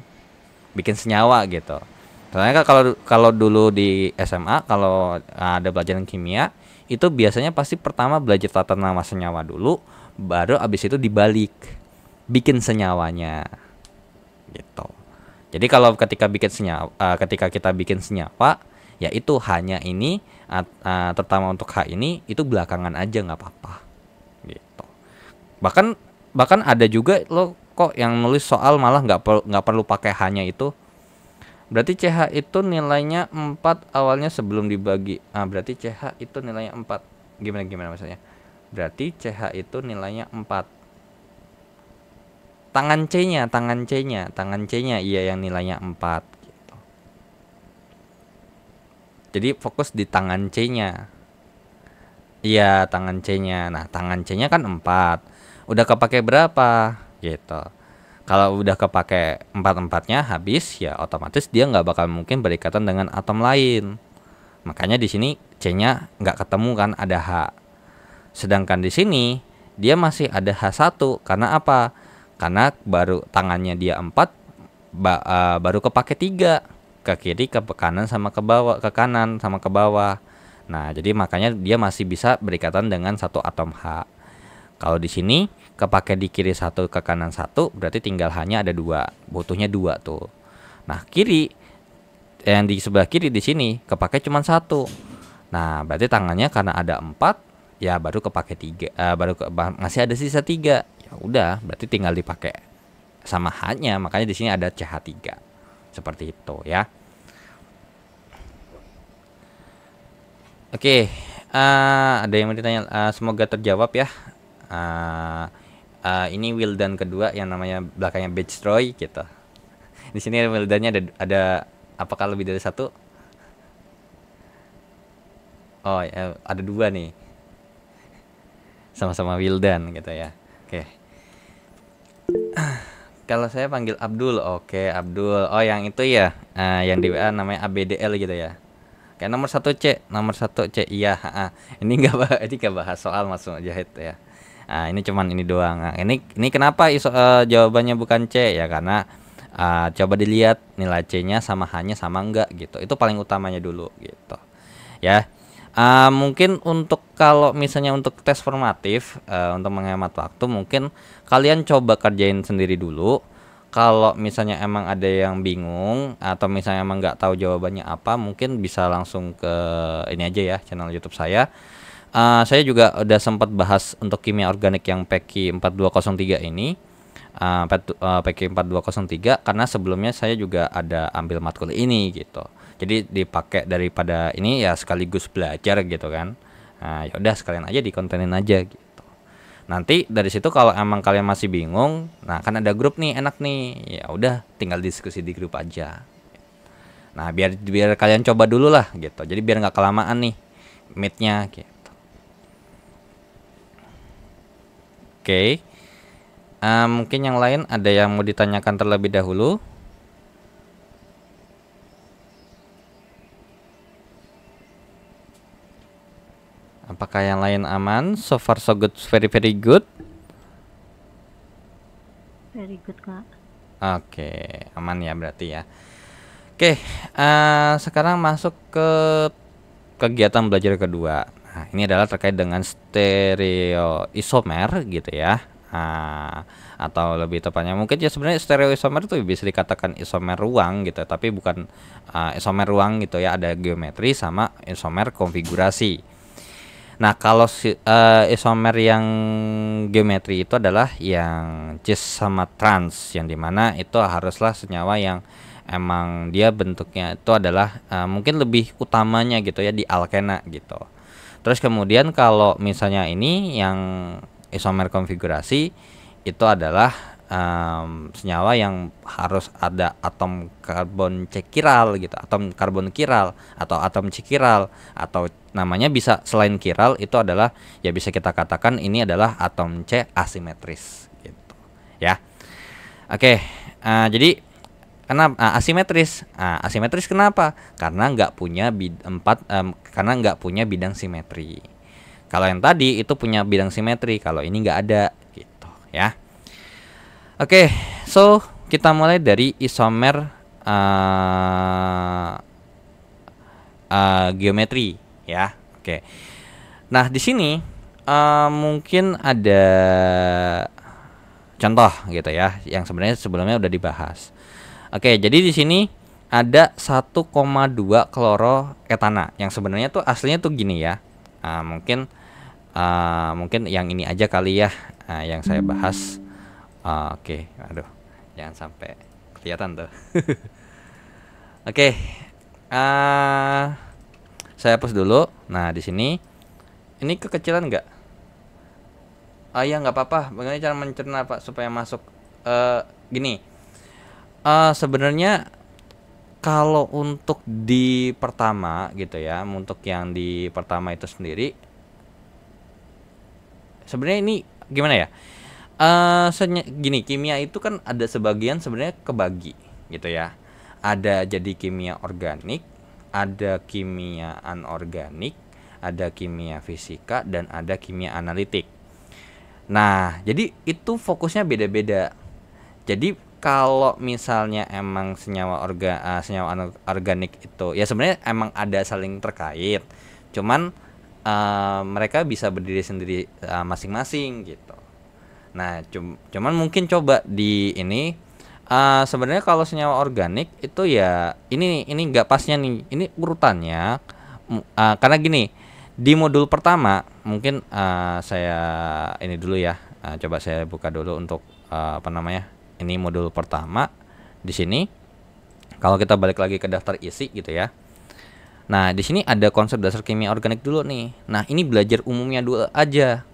senyawa gitu. Soalnya kalau dulu di SMA kalau ada pelajaran kimia itu biasanya pasti pertama belajar tata nama senyawa dulu, baru abis itu dibalik bikin senyawanya gitu. Jadi kalau ketika kita bikin senyawa, ya itu hanya ini terutama untuk H ini itu belakangan aja nggak apa-apa gitu. Bahkan ada juga lo kok yang nulis soal malah nggak perlu pakai H-nya itu. Berarti CH itu nilainya 4 awalnya sebelum dibagi. Berarti CH itu nilainya 4. Gimana maksudnya? Berarti CH itu nilainya 4. Tangan C-nya iya yang nilainya 4 gitu. Jadi fokus di tangan C-nya. Iya, tangan C-nya. Nah, tangan C-nya kan 4. Udah kepake berapa gitu. Kalau udah kepake 4-4-nya habis, ya otomatis dia nggak bakal mungkin berikatan dengan atom lain. Makanya di sini C-nya nggak ketemu kan, ada H. Sedangkan di sini dia masih ada H1. Karena apa? Karena baru tangannya dia 4, baru kepake 3, ke kiri, ke kanan sama ke bawah, ke kanan sama ke bawah. Nah, jadi makanya dia masih bisa berikatan dengan 1 atom H. Kalau di sini kepake di kiri 1, ke kanan 1, berarti tinggal hanya ada 2, butuhnya 2 tuh. Nah, kiri yang di sebelah kiri di sini kepake cuma 1. Nah, berarti tangannya karena ada 4, ya baru kepake 3, masih ada sisa 3. Ya udah, berarti tinggal dipakai sama H-nya, makanya di sini ada CH3. Seperti itu ya. Oke, ada yang mau ditanya, semoga terjawab ya. Ini Wildan kedua yang namanya belakangnya Batchtroy gitu. Di sini Wildannya ada apakah lebih dari 1? Oh, ya, ada 2 nih. Sama-sama Wildan gitu ya. Oke. Kalau saya panggil Abdul, oke Abdul. Oh, yang itu ya, yang di WA namanya ABDL gitu ya. Kayak nomor 1 C, iya. Ini nggak bahas soal masuk jahit ya. Ini cuman ini doang. Nah, ini kenapa jawabannya bukan C ya? Karena coba dilihat nilai C-nya sama H-nya sama enggak gitu. Itu paling utamanya dulu gitu. Ya. Mungkin untuk kalau misalnya untuk tes formatif, untuk menghemat waktu mungkin kalian coba kerjain sendiri dulu. Kalau misalnya emang ada yang bingung atau misalnya emang nggak tahu jawabannya apa, mungkin bisa langsung ke ini aja ya, channel YouTube saya. Saya juga udah sempat bahas untuk kimia organik yang PEKI 4203 ini, PEKI 4203, karena sebelumnya saya juga ada ambil matkul ini gitu. Jadi dipakai daripada ini ya sekaligus belajar gitu kan. Nah, ya udah sekalian aja dikontenin aja gitu. Nanti dari situ kalau emang kalian masih bingung, nah kan ada grup nih enak nih. Ya udah tinggal diskusi di grup aja. Nah, biar kalian coba dulu lah gitu. Jadi biar nggak kelamaan nih meetnya gitu. Oke. Mungkin yang lain ada yang mau ditanyakan terlebih dahulu? Apakah yang lain aman? So far so good, very very good. Very good, Kak. Oke, aman ya berarti ya. Oke, sekarang masuk ke kegiatan belajar kedua. Nah, ini adalah terkait dengan stereoisomer gitu ya. Atau lebih tepatnya mungkin ya sebenarnya stereoisomer itu bisa dikatakan isomer ruang gitu, tapi bukan isomer ruang gitu ya. Ada geometri sama isomer konfigurasi. Nah, kalau isomer yang geometri itu adalah yang cis sama trans, yang dimana itu haruslah senyawa yang emang dia bentuknya itu adalah mungkin lebih utamanya gitu ya di alkena gitu. Terus kemudian kalau misalnya ini yang isomer konfigurasi itu adalah senyawa yang harus ada atom karbon cekiral gitu, atom karbon kiral atau atom cikiral, atau namanya bisa selain kiral itu adalah ya bisa kita katakan ini adalah atom C asimetris gitu ya. Oke, jadi kenapa asimetris? Asimetris kenapa? Karena nggak punya karena nggak punya bidang simetri. Kalau yang tadi itu punya bidang simetri, kalau ini nggak ada gitu ya. Oke, so kita mulai dari isomer geometri ya. Oke. Nah, di sini mungkin ada contoh gitu ya yang sebenarnya sebelumnya udah dibahas. Oke, jadi di sini ada 1,2 kloroetana yang sebenarnya tuh aslinya tuh gini ya. Mungkin yang ini aja kali ya yang saya bahas. Oke, aduh, jangan sampai kelihatan tuh. Oke, saya hapus dulu. Nah, di sini ini kekecilan nggak? Ya nggak apa-apa. Bagaimana cara mencerna Pak supaya masuk? Gini, sebenarnya kalau untuk di pertama gitu ya, untuk yang di pertama itu sendiri, sebenarnya ini gimana ya? Gini, kimia itu kan ada sebagian sebenarnya kebagi gitu ya. Ada jadi kimia organik, ada kimia anorganik, ada kimia fisika, dan ada kimia analitik. Nah, jadi itu fokusnya beda-beda. Jadi kalau misalnya emang senyawa organik itu ya sebenarnya emang ada saling terkait. Cuman mereka bisa berdiri sendiri masing-masing gitu. Nah, cuman mungkin coba di ini sebenarnya kalau senyawa organik itu ya ini nggak pasnya nih. Ini urutannya karena gini, di modul pertama mungkin saya ini dulu ya. Coba saya buka dulu untuk apa namanya? Ini modul pertama di sini. Kalau kita balik lagi ke daftar isi gitu ya. Nah, di sini ada konsep dasar kimia organik dulu nih. Nah, ini belajar umumnya dulu aja.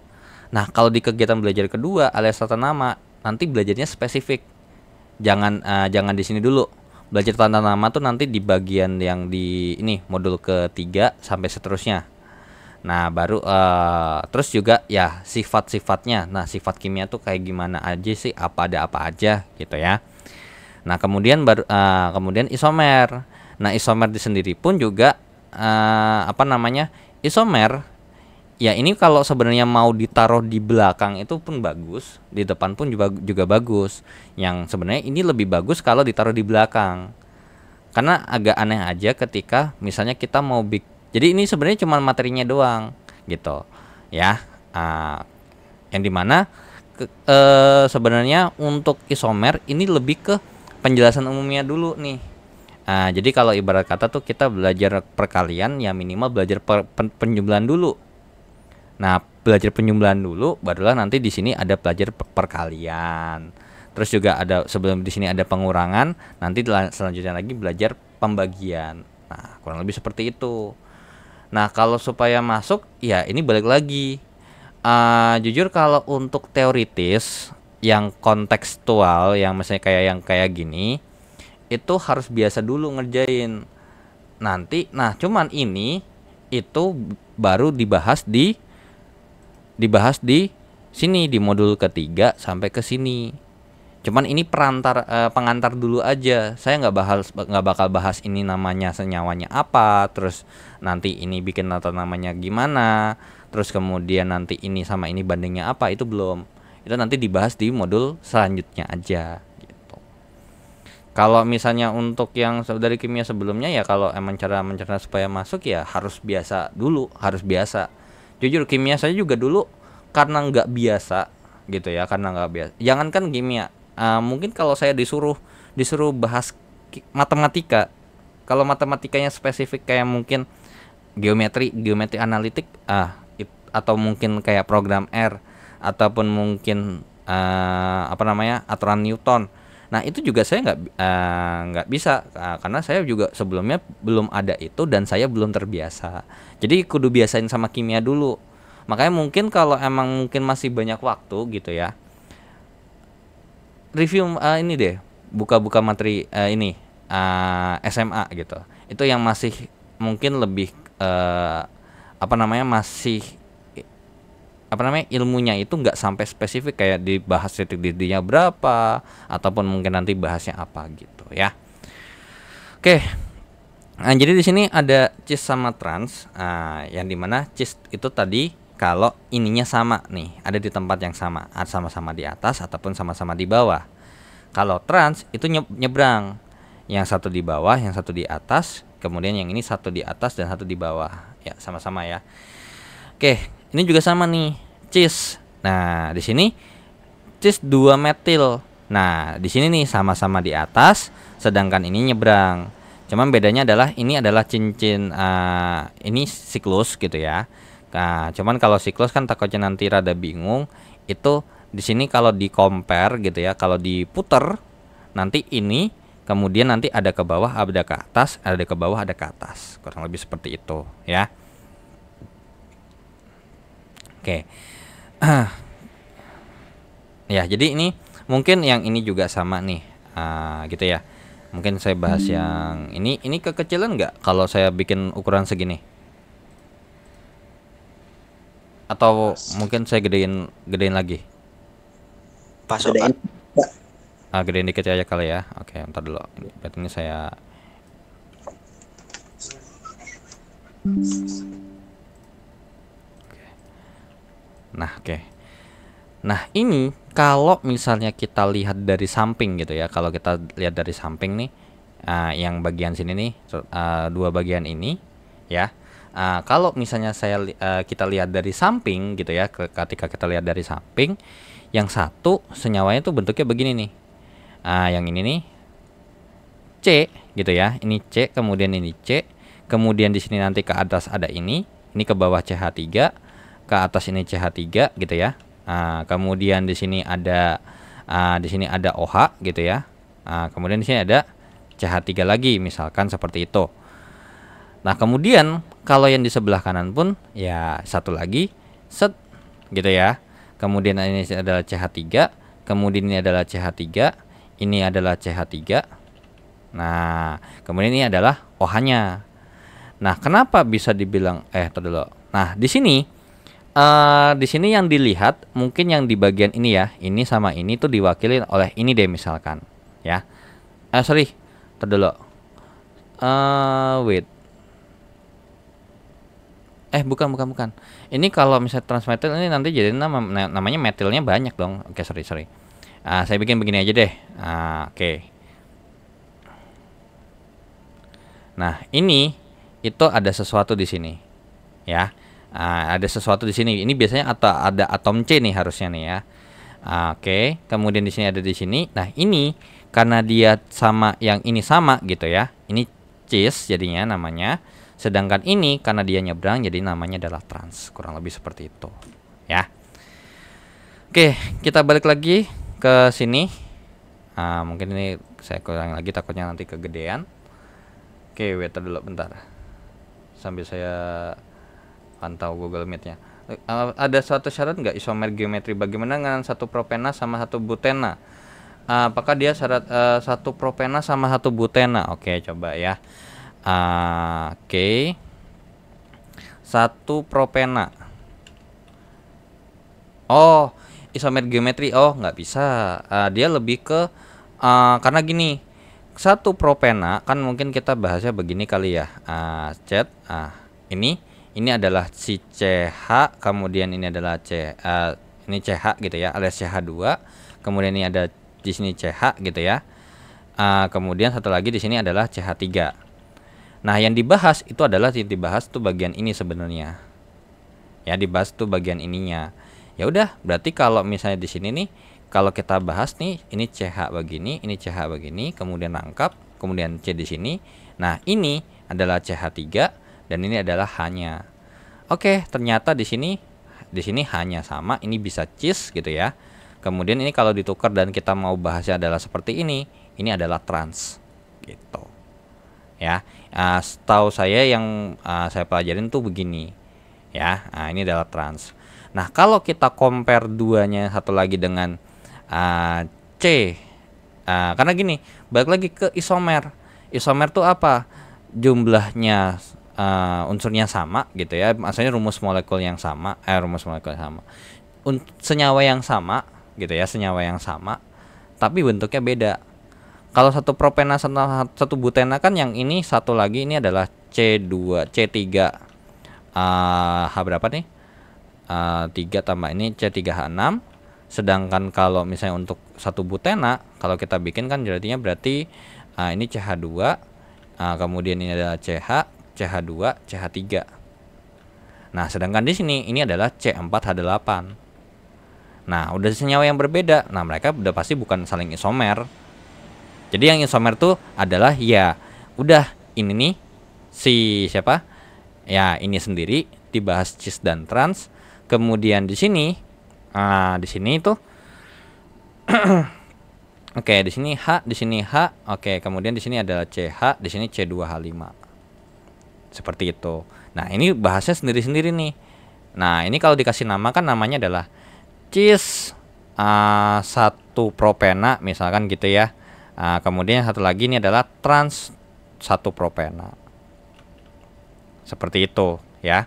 Nah, kalau di kegiatan belajar kedua alias tata nama, nanti belajarnya spesifik. Jangan di sini dulu. Belajar tata nama tuh nanti di bagian yang di ini modul ketiga sampai seterusnya. Nah, baru terus juga ya sifat-sifatnya. Nah, sifat kimia tuh kayak gimana aja sih? Apa aja gitu ya. Nah, kemudian kemudian isomer. Nah, isomer di sendiri pun juga isomer. Ya, ini kalau sebenarnya mau ditaruh di belakang itu pun bagus, di depan pun juga bagus. Yang sebenarnya ini lebih bagus kalau ditaruh di belakang. Karena agak aneh aja ketika misalnya kita mau Jadi ini sebenarnya cuma materinya doang gitu ya. Yang dimana sebenarnya untuk isomer ini lebih ke penjelasan umumnya dulu nih. Jadi kalau ibarat kata tuh kita belajar perkalian ya minimal belajar penjumlahan dulu. Nah, belajar penjumlahan dulu barulah nanti di sini ada belajar perkalian. Terus juga ada sebelum di sini ada pengurangan, nanti selanjutnya lagi belajar pembagian. Nah, kurang lebih seperti itu. Nah, kalau supaya masuk ya ini balik lagi. Jujur kalau untuk teoritis yang kontekstual yang misalnya kayak gini itu harus biasa dulu ngerjain. Nanti cuman ini itu baru dibahas di sini di modul ketiga sampai ke sini. Cuman ini pengantar dulu aja. Saya nggak bakal bahas ini namanya senyawanya apa, terus nanti ini bikin namanya gimana, terus kemudian nanti ini sama ini bandingnya apa, itu belum. Itu nanti dibahas di modul selanjutnya aja gitu. Kalau misalnya untuk yang dari kimia sebelumnya ya kalau emang cara mencerna supaya masuk ya harus biasa dulu, harus biasa. Jujur kimia saya juga dulu karena nggak biasa gitu ya, karena nggak biasa. Jangankan kimia, mungkin kalau saya disuruh bahas matematika, kalau matematikanya spesifik kayak mungkin geometri analitik atau mungkin kayak program R ataupun mungkin aturan Newton. Nah itu juga saya nggak bisa karena saya juga sebelumnya belum ada itu dan saya belum terbiasa. Jadi kudu biasain sama kimia dulu. Makanya mungkin kalau emang mungkin masih banyak waktu gitu ya, review ini deh, buka materi ini SMA gitu. Itu yang masih mungkin lebih masih ilmunya itu nggak sampai spesifik kayak dibahas titik didihnya berapa ataupun mungkin nanti bahasnya apa gitu ya. Oke. Nah, jadi di sini ada cis sama trans, yang dimana cis itu tadi kalau ininya sama nih, ada di tempat yang sama, sama-sama di atas ataupun sama-sama di bawah. Kalau trans itu nyebrang, yang satu di bawah, yang satu di atas, kemudian yang ini satu di atas dan satu di bawah, ya sama-sama ya. Oke, ini juga sama nih, cis. Nah, di sini cis 2 metil. Nah, di sini nih sama-sama di atas, sedangkan ini nyebrang. Cuman bedanya adalah ini adalah cincin, ini siklus gitu ya. Nah, cuman kalau siklus kan takutnya nanti rada bingung. Itu di sini kalau di compare gitu ya, kalau diputer nanti ini kemudian nanti ada ke bawah, ada ke atas, ada ke bawah, ada ke atas. Kurang lebih seperti itu ya. Oke. Ya, jadi ini mungkin yang ini juga sama nih. Gitu ya. Mungkin saya bahas yang ini kekecilan nggak kalau saya bikin ukuran segini? Atau mungkin saya gedein lagi? Pasok. Gedein dikit aja kali ya. Oke, ntar dulu. Berarti ini saya oke. Nah, ini kalau misalnya kita lihat dari samping gitu ya. Kalau kita lihat dari samping nih, yang bagian sini nih, dua bagian ini ya. Kalau misalnya kita lihat dari samping gitu ya, ketika kita lihat dari samping, yang satu senyawanya tuh bentuknya begini nih. Yang ini nih C gitu ya. Ini C, kemudian ini C, kemudian di sini nanti ke atas ada ini ke bawah CH3, ke atas ini CH3 gitu ya. Kemudian di sini ada OH gitu ya. Kemudian di sini ada CH3 lagi misalkan seperti itu. Nah, kemudian kalau yang di sebelah kanan pun ya satu lagi set gitu ya. Kemudian ini adalah CH3, kemudian ini adalah CH3, ini adalah CH3. Nah, kemudian ini adalah OH-nya. Nah, kenapa bisa dibilang dulu. Nah, di sini yang dilihat mungkin yang di bagian ini ya, ini sama ini tuh diwakili oleh ini deh misalkan ya. Dulu. Wait. Bukan. Ini kalau misalnya transmetil ini nanti jadi namanya metilnya banyak dong. Oke, sorry. Saya bikin begini aja deh. Oke. Nah, ini itu ada sesuatu di sini, ya. Ada sesuatu di sini. Ini biasanya atau ada atom C nih harusnya nih ya. Oke, kemudian di sini ada di sini. Nah, ini karena dia sama, yang ini sama gitu ya. Ini cis jadinya namanya. Sedangkan ini karena dia nyebrang jadi namanya adalah trans. Kurang lebih seperti itu, ya. Oke, kita balik lagi ke sini. Mungkin ini saya kurang lagi, takutnya nanti kegedean. Oke, wait dulu bentar. Sambil saya pantau Google Meet-nya. Ada suatu syarat nggak isomer geometri? Bagaimana dengan satu propena sama satu butena? Apakah dia syarat satu propena sama satu butena? Oke, coba ya. Oke. Satu propena. Oh, isomer geometri. Oh, nggak bisa. Dia lebih ke karena gini. Satu propena kan mungkin kita bahasnya begini kali ya. Chat. Ini adalah si CH, kemudian ini adalah ini CH gitu ya, alias CH2. Kemudian ini ada di sini CH gitu ya. Kemudian satu lagi di sini adalah CH3. Nah, yang dibahas itu adalah tuh bagian ini sebenarnya. Ya, dibahas tuh bagian ininya. Ya udah, berarti kalau misalnya di sini nih, kalau kita bahas nih, ini CH begini, ini CH begini, kemudian rangkap, kemudian C di sini. Nah, ini adalah CH3 dan ini adalah hanya. Oke, ternyata di sini hanya sama, ini bisa cis gitu ya. Kemudian ini kalau ditukar dan kita mau bahasnya adalah seperti ini adalah trans gitu. Ya, setahu saya yang saya pelajarin tuh begini. Ya, ini adalah trans. Nah, kalau kita compare duanya satu lagi dengan C, karena gini, balik lagi ke isomer. Isomer tuh apa? Jumlahnya unsurnya sama gitu ya, maksudnya rumus molekul yang sama, senyawa yang sama gitu ya, senyawa yang sama tapi bentuknya beda. Kalau satu propena sama satu butena kan yang ini satu lagi ini adalah C2 C3 H berapa nih, 3 tambah ini C3H6. Sedangkan kalau misalnya untuk satu butena, kalau kita bikin kan berarti ini CH2, kemudian ini adalah CH, CH2, CH3. Nah, sedangkan di sini ini adalah C4H8. Nah, udah senyawa yang berbeda. Nah, mereka udah pasti bukan saling isomer. Jadi yang isomer tuh adalah ya udah ini nih si siapa? Ya, ini sendiri dibahas cis dan trans. Kemudian di sini itu oke, di sini H, di sini H. Oke, kemudian di sini adalah CH, di sini C2H5. Seperti itu. Nah, ini bahasnya sendiri-sendiri nih. Nah, ini kalau dikasih nama kan namanya adalah cis satu propena misalkan gitu ya. Kemudian satu lagi ini adalah trans satu propena. Seperti itu ya.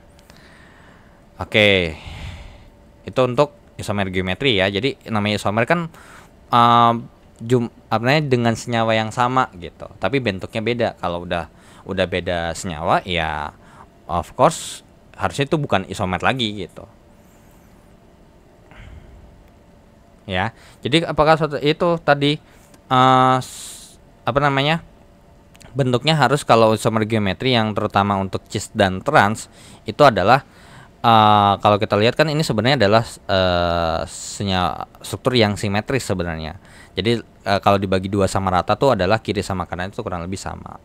Oke. Itu untuk isomer geometri ya. Jadi namanya isomer kan dengan senyawa yang sama gitu. Tapi bentuknya beda. Kalau udah beda senyawa ya of course harusnya itu bukan isomer lagi gitu ya. Jadi apakah itu tadi bentuknya harus, kalau isomer geometri yang terutama untuk cis dan trans itu adalah kalau kita lihat kan ini sebenarnya adalah struktur yang simetris sebenarnya. Jadi kalau dibagi dua sama rata tuh adalah kiri sama kanan itu kurang lebih sama.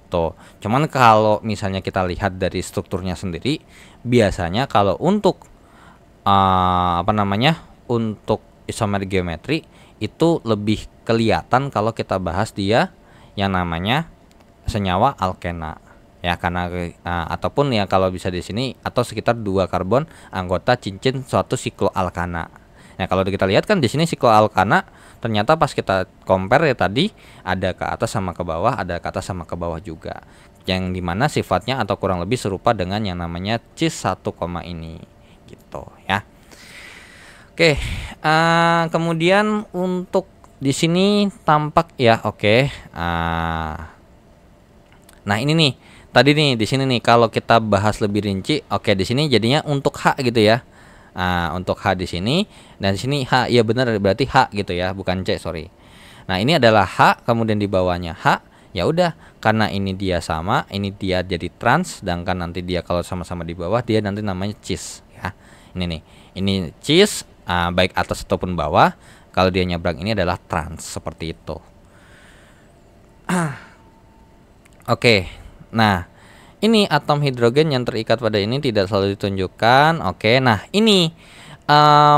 Tuh. Cuman kalau misalnya kita lihat dari strukturnya sendiri, biasanya kalau untuk untuk isomer geometri itu lebih kelihatan kalau kita bahas dia yang namanya senyawa alkena ya, karena ataupun ya kalau bisa di sini atau sekitar 2 karbon anggota cincin suatu sikloalkana. Nah, kalau kita lihat kan di sini sikloalkana ternyata pas kita compare ya tadi ada ke atas sama ke bawah, ada ke atas sama ke bawah juga. Yang dimana sifatnya atau kurang lebih serupa dengan yang namanya cis 1, ini gitu ya. Oke, kemudian untuk di sini tampak ya, oke. Nah, ini nih. Tadi nih di sini nih kalau kita bahas lebih rinci, oke di sini jadinya untuk H gitu ya. Untuk H di sini dan di sini H, ya benar berarti H gitu ya, bukan C, sorry. Nah, ini adalah H, kemudian di bawahnya H, Ya udah, karena ini dia sama, ini dia jadi trans, sedangkan nanti dia kalau sama-sama di bawah dia nanti namanya cis ya. Ini nih, ini cis baik atas ataupun bawah. Kalau dia nyebrang ini adalah trans seperti itu. Oke, nah ini atom hidrogen yang terikat pada ini tidak selalu ditunjukkan. Oke, nah ini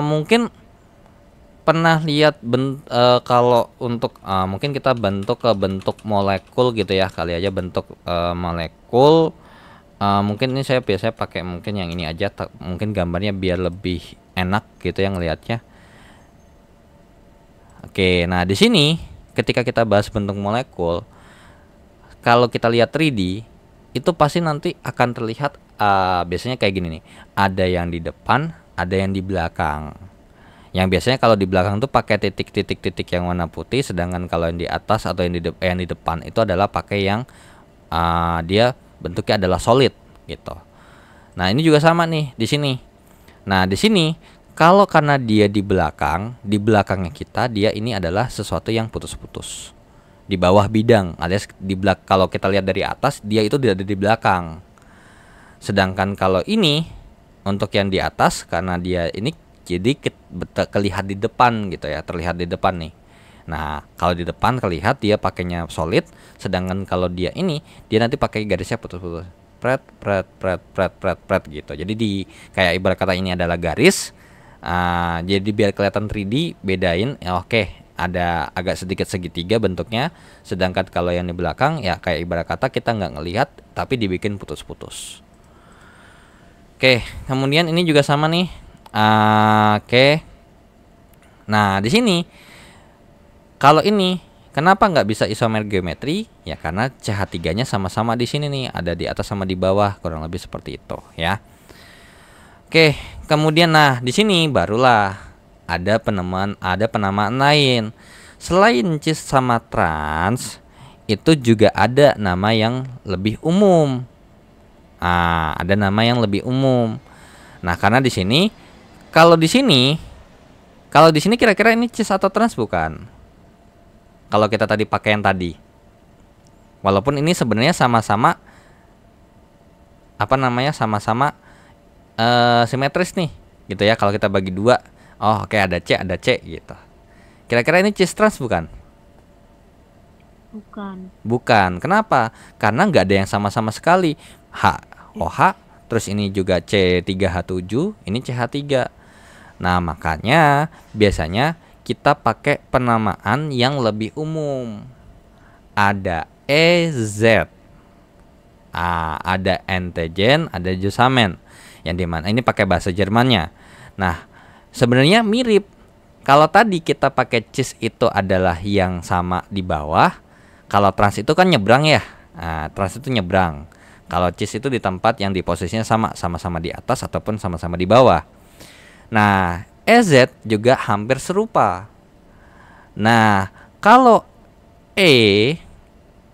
mungkin pernah lihat kalau untuk mungkin kita bentuk ke bentuk molekul gitu ya, kali aja bentuk molekul. Mungkin ini saya biasanya pakai mungkin yang ini aja, mungkin gambarnya biar lebih enak gitu yang ngelihatnya. Oke, nah di sini ketika kita bahas bentuk molekul, kalau kita lihat 3D itu pasti nanti akan terlihat biasanya kayak gini nih. Ada yang di depan, ada yang di belakang. Yang biasanya kalau di belakang tuh pakai titik-titik-titik yang warna putih, sedangkan kalau yang di atas atau yang di depan itu adalah pakai yang dia bentuknya adalah solid gitu. Nah, ini juga sama nih di sini. Nah, di sini kalau karena dia di belakang, di belakangnya kita dia ini adalah sesuatu yang putus-putus. Di bawah bidang, alias di belakang. Kalau kita lihat dari atas, dia itu tidak ada di belakang. Sedangkan kalau ini untuk yang di atas, karena dia ini jadi kelihatan di depan gitu ya, terlihat di depan nih. Nah, kalau di depan kelihatan dia pakainya solid, sedangkan kalau dia ini dia nanti pakai garisnya putus-putus. Pret pret pret pret pret pret gitu. Jadi di kayak ibarat kata ini adalah garis. Jadi biar kelihatan 3D bedain ya, oke, ada agak sedikit segitiga bentuknya, sedangkan kalau yang di belakang ya kayak ibarat kata kita nggak ngelihat tapi dibikin putus-putus. Oke, kemudian ini juga sama nih. Oke. Nah, di sini kalau ini kenapa nggak bisa isomer geometri? Ya karena CH3-nya sama-sama di sini nih, ada di atas sama di bawah, kurang lebih seperti itu ya. Oke, kemudian nah di sini barulah ada penamaan lain. Selain cis sama trans, itu juga ada nama yang lebih umum. Ada nama yang lebih umum. Nah, karena di sini kalau di sini kira-kira ini cis atau trans bukan? Kalau kita tadi pakai yang tadi. Walaupun ini sebenarnya sama-sama sama-sama simetris nih gitu ya. Kalau kita bagi dua, oh oke, ada C gitu. Kira-kira ini cis trans bukan? Bukan. Kenapa? Karena nggak ada yang sama-sama sekali. OH, terus ini juga C3H7, ini CH3. Nah, makanya biasanya kita pakai penamaan yang lebih umum. Ada EZ, ada antigen, ada Josamen. Yang dimana ini pakai bahasa Jermannya. Nah, sebenarnya mirip. Kalau tadi kita pakai cis itu adalah yang sama di bawah. Kalau trans itu kan nyebrang ya. Trans itu nyebrang. Kalau cis itu di tempat yang di posisinya sama-sama di atas ataupun sama-sama di bawah. Nah, EZ juga hampir serupa. Nah, kalau E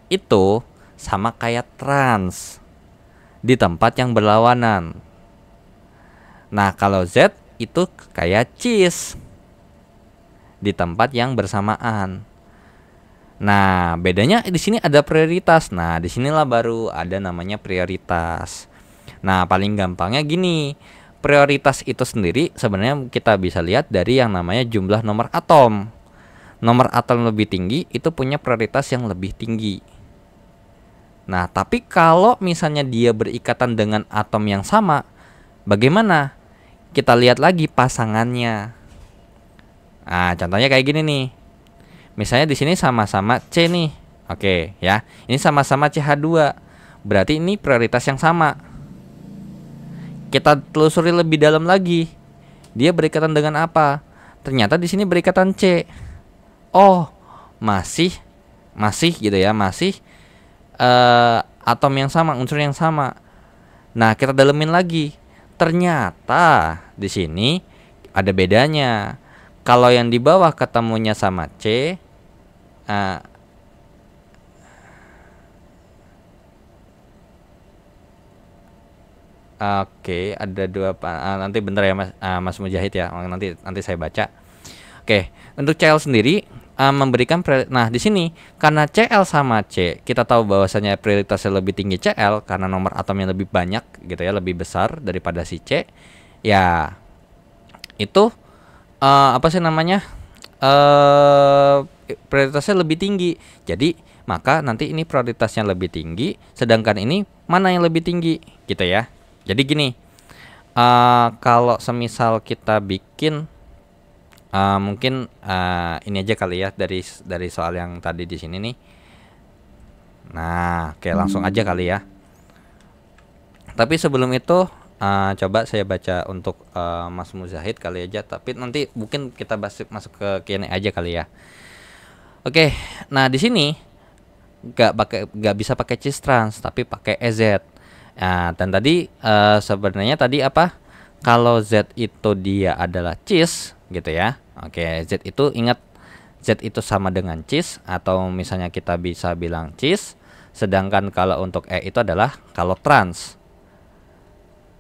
itu sama kayak trans di tempat yang berlawanan. Nah, kalau Z itu kayak cis di tempat yang bersamaan. Nah, bedanya di sini ada prioritas. Nah, disinilah baru ada namanya prioritas. Nah, paling gampangnya gini. Prioritas itu sendiri sebenarnya kita bisa lihat dari yang namanya jumlah nomor atom. Nomor atom lebih tinggi itu punya prioritas yang lebih tinggi. Nah, tapi kalau misalnya dia berikatan dengan atom yang sama, bagaimana? Kita lihat lagi pasangannya. Nah, contohnya kayak gini nih. Misalnya di sini sama-sama C nih. Oke, ya. Ini sama-sama CH2. Berarti ini prioritas yang sama. Kita telusuri lebih dalam lagi. Dia berikatan dengan apa? Ternyata di sini berikatan C. Oh, masih gitu ya, masih atom yang sama, unsur yang sama. Nah, kita dalemin lagi. Ternyata di sini ada bedanya. Kalau yang di bawah ketemunya sama C, oke, ada dua nanti bentar ya Mas Mujahid ya. Nanti saya baca. Oke, untuk Cl sendiri nah di sini karena CL sama C kita tahu bahwasanya prioritasnya lebih tinggi CL karena nomor atomnya lebih banyak gitu ya, lebih besar daripada si C. Ya itu apa sih namanya, prioritasnya lebih tinggi. Jadi maka nanti ini prioritasnya lebih tinggi, sedangkan ini mana yang lebih tinggi gitu ya. Jadi gini, kalau semisal kita bikin mungkin ini aja kali ya dari soal yang tadi di sini nih. Nah, oke langsung aja kali ya. Tapi sebelum itu coba saya baca untuk Mas Muzahid kali aja. Tapi nanti mungkin kita masuk ke Q&A aja kali ya. Oke, nah di sini nggak bisa pakai Cistrans tapi pakai EZ. Nah, dan tadi sebenarnya tadi apa? Kalau Z itu dia adalah cis gitu ya. Oke, Z itu ingat Z itu sama dengan cis atau misalnya kita bisa bilang cis. Sedangkan kalau untuk E itu adalah kalau trans.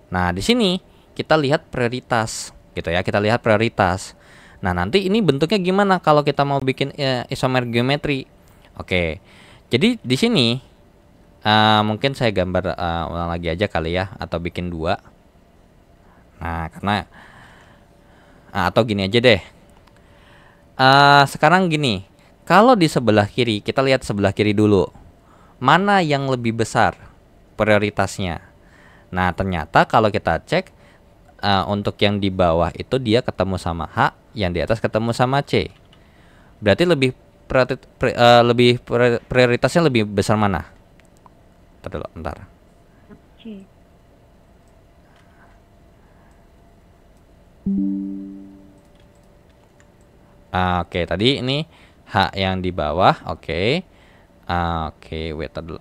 Nah, di sini kita lihat prioritas gitu ya. Kita lihat prioritas. Nah, nanti ini bentuknya gimana kalau kita mau bikin isomer geometri? Oke. Jadi di sini mungkin saya gambar ulang lagi aja kali ya atau bikin 2. Nah, karena atau gini aja deh. Sekarang gini. Kalau di sebelah kiri, kita lihat sebelah kiri dulu. Mana yang lebih besar prioritasnya? Nah, ternyata kalau kita cek untuk yang di bawah itu dia ketemu sama H, yang di atas ketemu sama C. Berarti prioritasnya lebih besar mana? Bentar. C. Oke, tadi ini H yang di bawah, oke. Oke, wait dulu.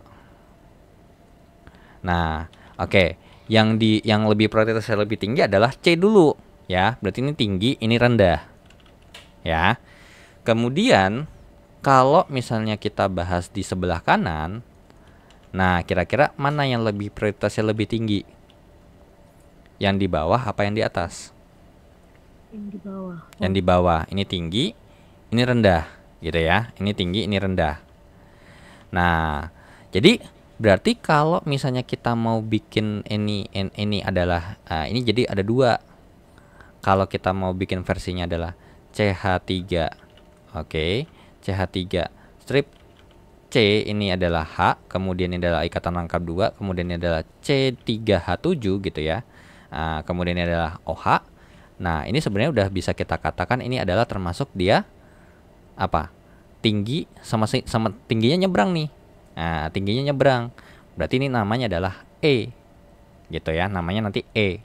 Nah, oke. Yang lebih prioritasnya lebih tinggi adalah C dulu, ya. Berarti ini tinggi, ini rendah. Ya. Kemudian kalau misalnya kita bahas di sebelah kanan, nah kira-kira mana yang lebih prioritasnya lebih tinggi? Yang di bawah apa yang di atas? Yang di bawah. Yang di bawah. Ini tinggi, ini rendah, gitu ya. Ini tinggi, ini rendah. Nah, jadi berarti kalau misalnya kita mau bikin ini adalah ini jadi ada 2. Kalau kita mau bikin versinya adalah CH3. Oke, CH3 strip C ini adalah H, kemudian ini adalah ikatan rangkap 2, kemudian ini adalah C3H7 gitu ya. Kemudian ini adalah OH. Nah, ini sebenarnya udah bisa kita katakan ini adalah termasuk dia apa? Tinggi sama tingginya nyebrang nih. Nah, tingginya nyebrang. Berarti ini namanya adalah E. Gitu ya, namanya nanti E.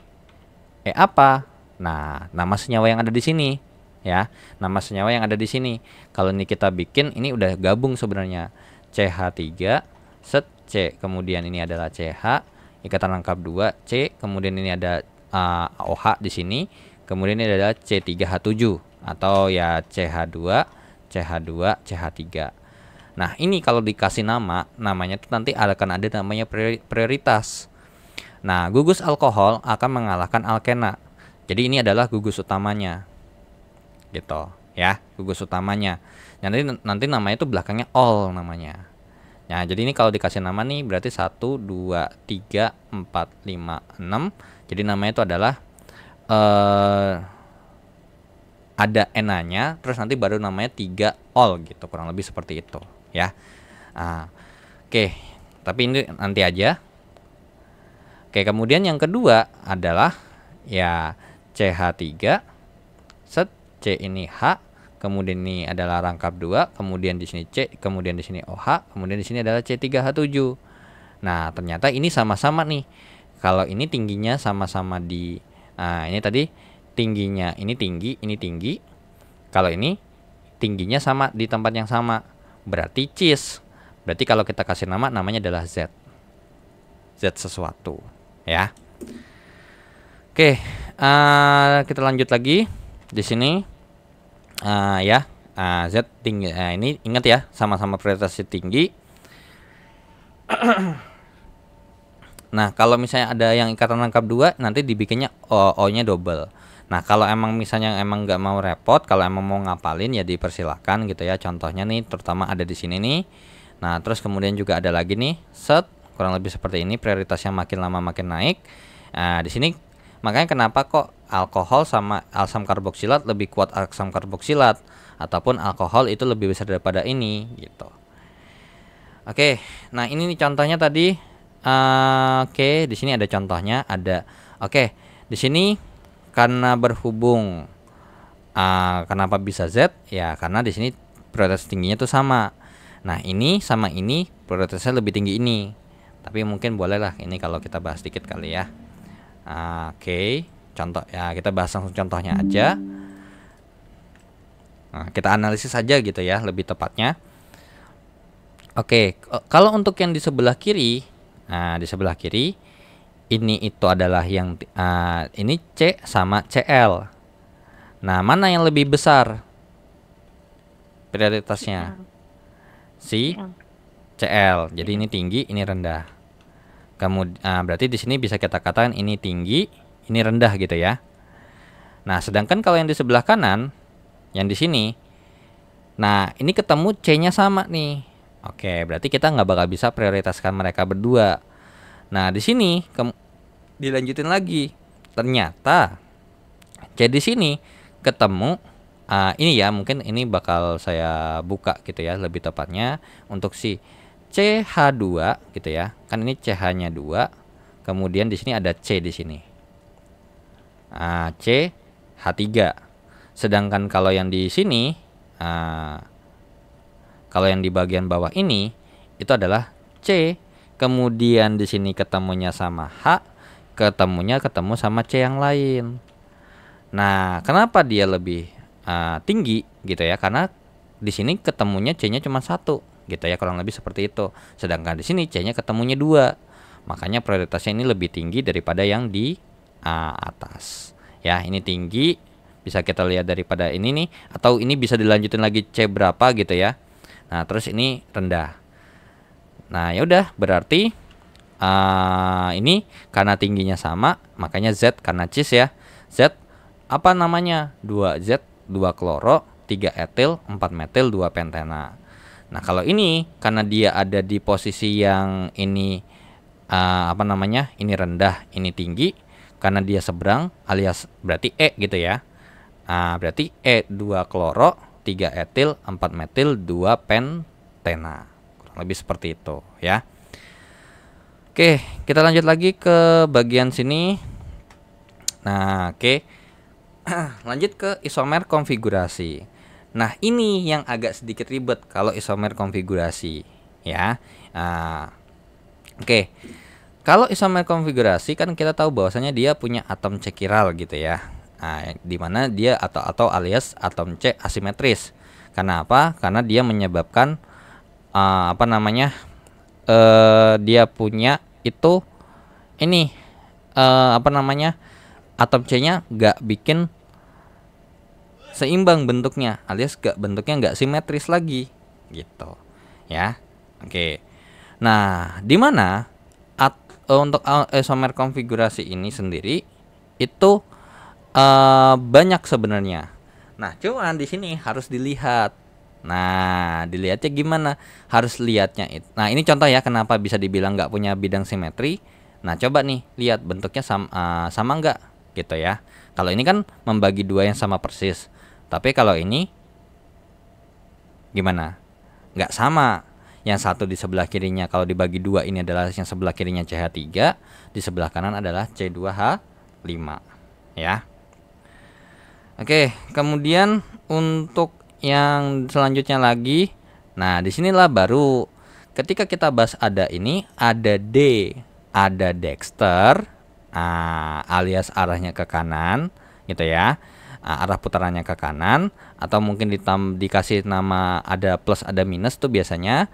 E apa? Nah, nama senyawa yang ada di sini ya. Nama senyawa yang ada di sini. Kalau ini kita bikin ini udah gabung sebenarnya. CH3 set C, kemudian ini adalah CH, ikatan rangkap 2 C, kemudian ini ada OH di sini, kemudian ini adalah C3H7 atau ya CH2, CH2, CH3. Nah, ini kalau dikasih namanya itu nanti akan ada namanya prioritas. Nah, gugus alkohol akan mengalahkan alkena. Jadi ini adalah gugus utamanya. Gitu, ya, gugus utamanya. Nanti namanya itu belakangnya ol namanya. Nah, jadi ini kalau dikasih nama nih berarti 1 2 3 4 5 6. Jadi namanya itu adalah ada ENA-nya, terus nanti baru namanya 3 ol gitu, kurang lebih seperti itu, ya. Oke, tapi ini nanti aja. Oke, kemudian yang kedua adalah ya CH3 set C ini H, kemudian ini adalah rangkap 2, kemudian di sini C, kemudian di sini OH, kemudian di sini adalah C3H7. Nah, ternyata ini sama-sama nih. Kalau ini tingginya sama-sama di ini tadi tingginya ini tinggi. Kalau ini tingginya sama di tempat yang sama. Berarti cis. Berarti kalau kita kasih namanya adalah Z. Z sesuatu, ya. Oke, kita lanjut lagi di sini. Ya, Z tinggi. Ini ingat ya, sama-sama prioritasnya tinggi. Nah, kalau misalnya ada yang ikatan rangkap 2, nanti dibikinnya O-nya double. Nah, kalau emang misalnya emang nggak mau repot, kalau emang mau ngapalin ya dipersilahkan gitu ya. Contohnya nih, terutama ada di sini nih. Nah, terus kemudian juga ada lagi nih, set kurang lebih seperti ini, prioritasnya makin lama makin naik. Nah, di sini makanya kenapa kok alkohol sama asam karboksilat lebih kuat asam karboksilat, ataupun alkohol itu lebih besar daripada ini gitu. Oke, nah ini nih contohnya tadi. Oke, di sini ada contohnya, ada. Oke, di sini karena berhubung kenapa bisa Z? Ya karena di sini prioritas tingginya tuh sama. Nah, ini sama ini prioritasnya lebih tinggi ini. Tapi mungkin bolehlah ini kalau kita bahas dikit kali ya. Oke, contoh ya, kita bahas langsung contohnya aja. Nah, kita analisis aja gitu ya, lebih tepatnya. Oke, kalau untuk yang di sebelah kiri, nah di sebelah kiri ini itu adalah yang ini C sama CL. Nah, mana yang lebih besar prioritasnya? Si CL. Jadi ini tinggi, ini rendah. Kemudian berarti di sini bisa kita katakan ini tinggi, ini rendah gitu ya. Nah, sedangkan kalau yang di sebelah kanan, yang di sini, nah ini ketemu C-nya sama nih. Oke, berarti kita nggak bakal bisa prioritaskan mereka berdua. Nah, di sini dilanjutin lagi. Ternyata C di sini ketemu ini ya, mungkin ini bakal saya buka gitu ya, lebih tepatnya untuk si CH2 gitu ya. Kan ini CH-nya 2. Kemudian di sini ada C di sini. CH3. Sedangkan kalau yang di sini kalau yang di bagian bawah ini itu adalah C. Kemudian di sini ketemunya sama H, ketemu sama C yang lain. Nah, kenapa dia lebih tinggi gitu ya? Karena di sini ketemunya C-nya cuma 1 gitu ya, kurang lebih seperti itu. Sedangkan di sini C-nya ketemunya 2. Makanya prioritasnya ini lebih tinggi daripada yang di atas. Ya, ini tinggi, bisa kita lihat daripada ini nih, atau ini bisa dilanjutin lagi C berapa gitu ya. Nah, terus ini rendah. Nah, ya udah, berarti ini karena tingginya sama, makanya Z karena cis ya. Z apa namanya? 2Z, 2 kloro, 3 etil, 4 metil, 2 pentena. Nah, kalau ini karena dia ada di posisi yang ini ini rendah, ini tinggi, karena dia seberang alias berarti E gitu ya. Berarti E 2 kloro, 3 etil, 4 metil, 2 pentena. Kurang lebih seperti itu ya. Oke, kita lanjut lagi ke bagian sini. Nah, oke. Lanjut ke isomer konfigurasi. Nah, ini yang agak sedikit ribet kalau isomer konfigurasi ya. Oke. Kalau isomer konfigurasi kan kita tahu bahwasanya dia punya atom C chiral gitu ya. Di mana dia atau alias atom C asimetris. Karena apa? Karena dia menyebabkan dia punya itu ini atom C-nya nggak bikin seimbang bentuknya, alias bentuknya nggak simetris lagi gitu ya. Oke. Nah, di mana untuk isomer konfigurasi ini sendiri itu banyak sebenarnya. Nah, cuman di sini harus dilihat. Nah, dilihatnya gimana? Harus lihatnya itu. Nah, ini contoh ya kenapa bisa dibilang nggak punya bidang simetri. Nah, coba nih lihat bentuknya sama nggak gitu ya. Kalau ini kan membagi dua yang sama persis. Tapi kalau ini gimana? Nggak sama. Yang satu di sebelah kirinya kalau dibagi dua ini adalah yang sebelah kirinya CH3, di sebelah kanan adalah C2H5 ya. Oke, kemudian untuk yang selanjutnya lagi, nah disinilah baru ketika kita bahas ada ini, ada D, ada dexter, alias arahnya ke kanan gitu ya. Arah putarannya ke kanan, atau mungkin dikasih nama ada plus ada minus tuh biasanya.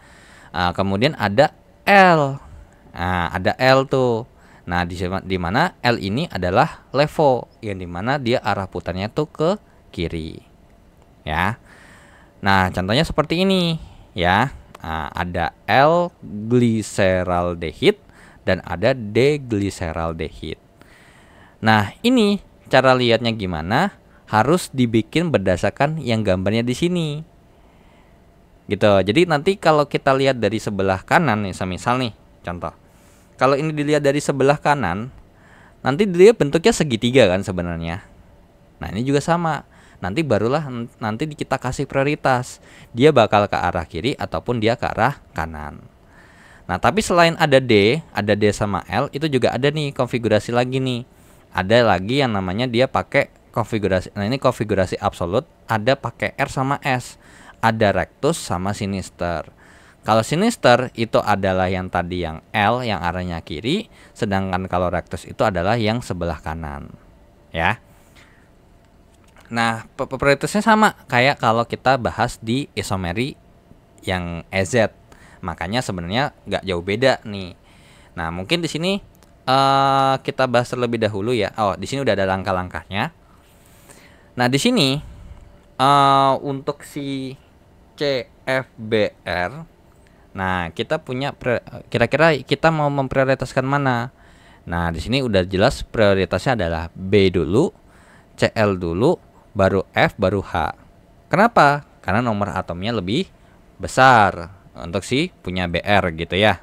Kemudian ada L, ada L tuh. Nah, di mana L ini adalah levo, yang dimana dia arah putarnya tuh ke kiri ya. Nah, contohnya seperti ini ya. Ada L gliseraldehid dan ada D gliseraldehid. Nah, ini cara lihatnya gimana? Harus dibikin berdasarkan yang gambarnya di sini. Gitu. Jadi nanti kalau kita lihat dari sebelah kanan nih, semisal nih, contoh. Kalau ini dilihat dari sebelah kanan, nanti dia bentuknya segitiga kan sebenarnya. Nah, ini juga sama. Nanti barulah nanti kita kasih prioritas. Dia bakal ke arah kiri ataupun dia ke arah kanan. Nah, tapi selain ada D sama L, itu juga ada nih konfigurasi lagi nih. Ada lagi yang namanya dia pakai konfigurasi. Nah, ini konfigurasi absolut, ada pakai R sama S. Ada rectus sama sinister. Kalau sinister itu adalah yang tadi yang L yang arahnya kiri, sedangkan kalau rectus itu adalah yang sebelah kanan. Ya. Nah, prioritasnya sama kayak kalau kita bahas di isomeri yang EZ. Makanya sebenarnya nggak jauh beda nih. Nah, mungkin di sini kita bahas terlebih dahulu ya. Oh, di sini udah ada langkah-langkahnya. Nah, di sini untuk si CFBR, nah kita punya kira-kira kita mau memprioritaskan mana? Nah, di sini udah jelas prioritasnya adalah B dulu, CL dulu, baru F, baru H. Kenapa? Karena nomor atomnya lebih besar untuk si punya BR gitu ya.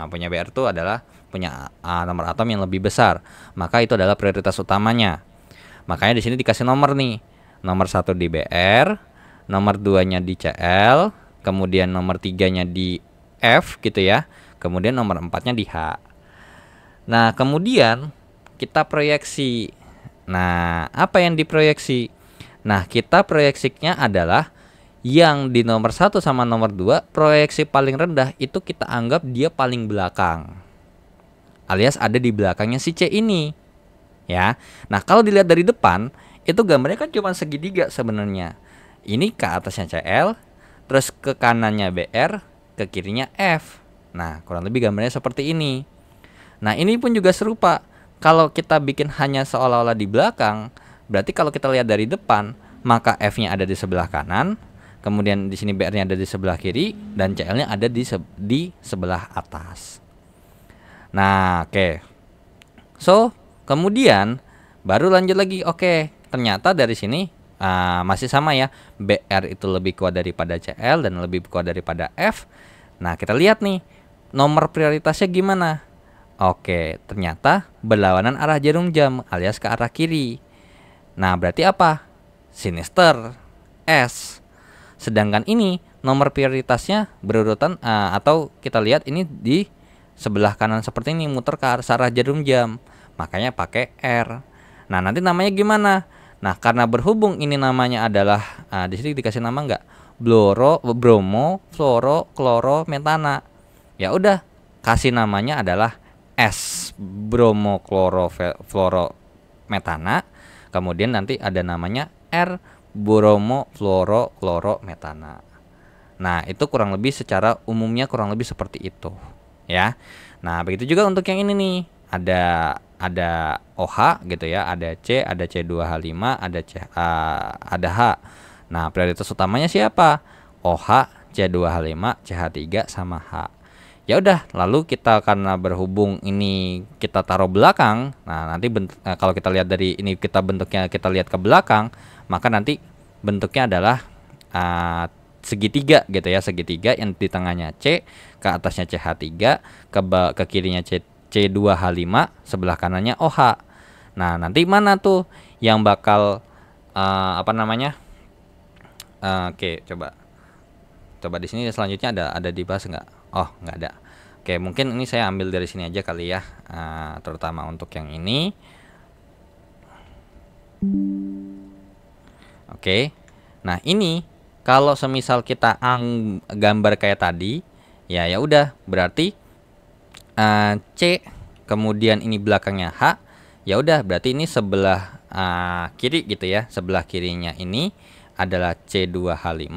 Punya BR itu adalah punya nomor atom yang lebih besar. Maka itu adalah prioritas utamanya. Makanya di sini dikasih nomor nih. Nomor 1 di BR, nomor 2-nya di CL, kemudian nomor 3-nya di F gitu ya. Kemudian nomor 4-nya di H. Nah, kemudian kita proyeksi. Nah, apa yang diproyeksi? Nah, kita proyeksinya adalah yang di nomor 1 sama nomor 2, proyeksi paling rendah itu kita anggap dia paling belakang. Alias ada di belakangnya si C ini. Ya. Nah, kalau dilihat dari depan, itu gambarnya kan cuma segitiga sebenarnya. Ini ke atasnya CL, terus ke kanannya BR, ke kirinya F. Nah, kurang lebih gambarnya seperti ini. Nah, ini pun juga serupa. Kalau kita bikin hanya seolah-olah di belakang, berarti kalau kita lihat dari depan, maka F-nya ada di sebelah kanan, kemudian di sini BR-nya ada di sebelah kiri, dan CL-nya ada di sebelah atas. Nah, oke. So, kemudian baru lanjut lagi. Oke, ternyata dari sini masih sama ya. BR itu lebih kuat daripada CL dan lebih kuat daripada F. Nah, kita lihat nih nomor prioritasnya gimana. Oke, ternyata berlawanan arah jarum jam alias ke arah kiri. Nah, berarti apa? Sinister S. Sedangkan ini nomor prioritasnya berurutan atau kita lihat ini di sebelah kanan seperti ini, muter ke arah jarum jam. Makanya pakai R. Nah, nanti namanya gimana? Nah, karena berhubung ini namanya adalah di sini dikasih nama enggak? Bromo, fluoro, kloro, metana. Ya udah, kasih namanya adalah S, bromo, kloro, fluoro, metana. Kemudian nanti ada namanya R, bromo, fluoro, kloro, metana. Nah, itu kurang lebih secara umumnya kurang lebih seperti itu, ya. Nah, begitu juga untuk yang ini nih. Ada OH gitu ya, ada C, ada C2H5, ada H. Nah, prioritas utamanya siapa? OH, C2H5, CH3 sama H. Ya udah, lalu kita karena berhubung ini kita taruh belakang, nah nanti kalau kita lihat dari ini bentuknya kita lihat ke belakang, maka nanti bentuknya adalah segitiga gitu ya, segitiga yang di tengahnya C, ke atasnya CH3, ke kirinya C2H5, sebelah kanannya OH. Nah, nanti mana tuh yang bakal oke, coba di sini selanjutnya ada dibahas nggak? Oh, nggak ada. Oke, mungkin ini saya ambil dari sini aja kali ya, terutama untuk yang ini. Oke, nah ini kalau semisal kita gambar kayak tadi, ya udah berarti C, kemudian ini belakangnya H, ya udah berarti ini sebelah kiri gitu ya, sebelah kirinya ini adalah C2H5,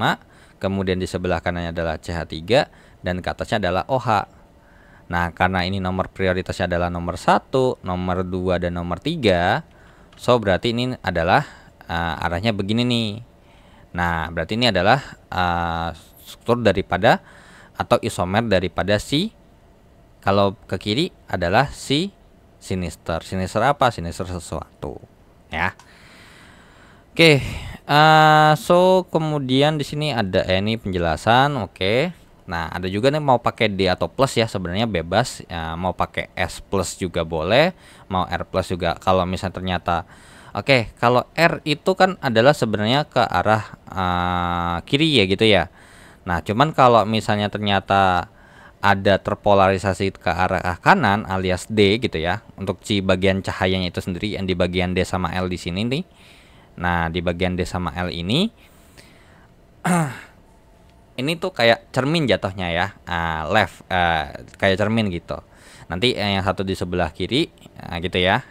kemudian di sebelah kanannya adalah CH3, dan ke atasnya adalah OH. Nah, karena ini nomor prioritasnya adalah nomor 1, nomor 2, dan nomor 3, so berarti ini adalah arahnya begini nih. Nah, berarti ini adalah struktur daripada atau isomer daripada si, kalau ke kiri adalah si sinister. Sinister apa? Sinister sesuatu. ya. Oke, so kemudian di sini ada ini penjelasan. Oke. Nah, ada juga nih mau pakai D atau plus ya, sebenarnya bebas ya, mau pakai S plus juga boleh, mau R plus juga. Kalau misalnya ternyata oke, kalau R itu kan adalah sebenarnya ke arah kiri ya gitu ya. Nah, cuman kalau misalnya ternyata ada terpolarisasi ke arah kanan alias D gitu ya, untuk si bagian cahayanya itu sendiri yang di bagian D sama L di sini nih. Nah, di bagian D sama L ini ini tuh kayak cermin jatuhnya ya, left, kayak cermin gitu. Nanti yang satu di sebelah kiri, gitu ya.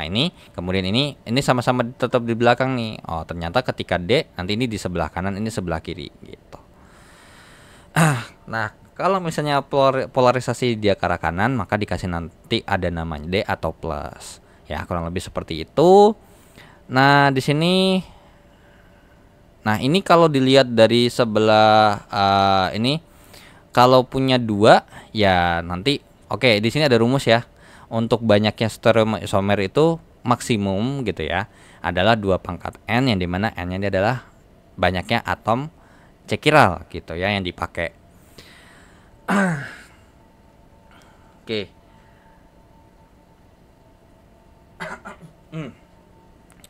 Ini kemudian ini sama-sama tetap di belakang nih. Oh, ternyata ketika D nanti ini di sebelah kanan, ini sebelah kiri gitu. Nah, kalau misalnya polarisasi dia ke arah kanan, maka dikasih nanti ada namanya D atau plus. Ya, kurang lebih seperti itu. Nah, di sini, nah ini kalau dilihat dari sebelah ini, kalau punya dua, ya nanti, oke, di sini ada rumus ya. Untuk banyaknya stereoisomer itu maksimum gitu ya, adalah 2 pangkat N, yang dimana N-nya ini adalah banyaknya atom C chiral gitu ya yang dipakai. Oke.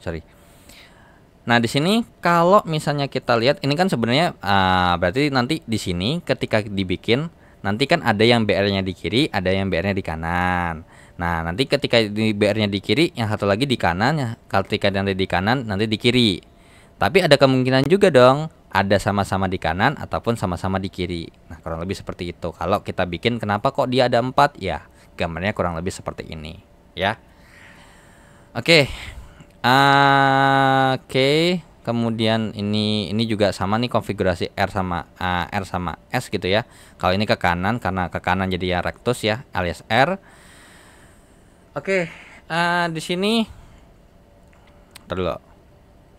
Sorry. Nah, di sini kalau misalnya kita lihat ini kan sebenarnya berarti nanti di sini ketika dibikin nanti kan ada yang BR-nya di kiri, ada yang BR-nya di kanan. Nah, nanti ketika di BR-nya di kiri, yang satu lagi di kanan ya. Ketika nanti di kanan, nanti di kiri. Tapi ada kemungkinan juga dong ada sama-sama di kanan ataupun sama-sama di kiri. Nah, kurang lebih seperti itu. Kalau kita bikin, kenapa kok dia ada 4? Ya, gambarnya kurang lebih seperti ini, ya. Oke. Oke, kemudian ini juga sama nih konfigurasi R sama S gitu ya. Kalau ini ke kanan, karena ke kanan jadi ya rectus ya alias R. Oke, di sini dulu.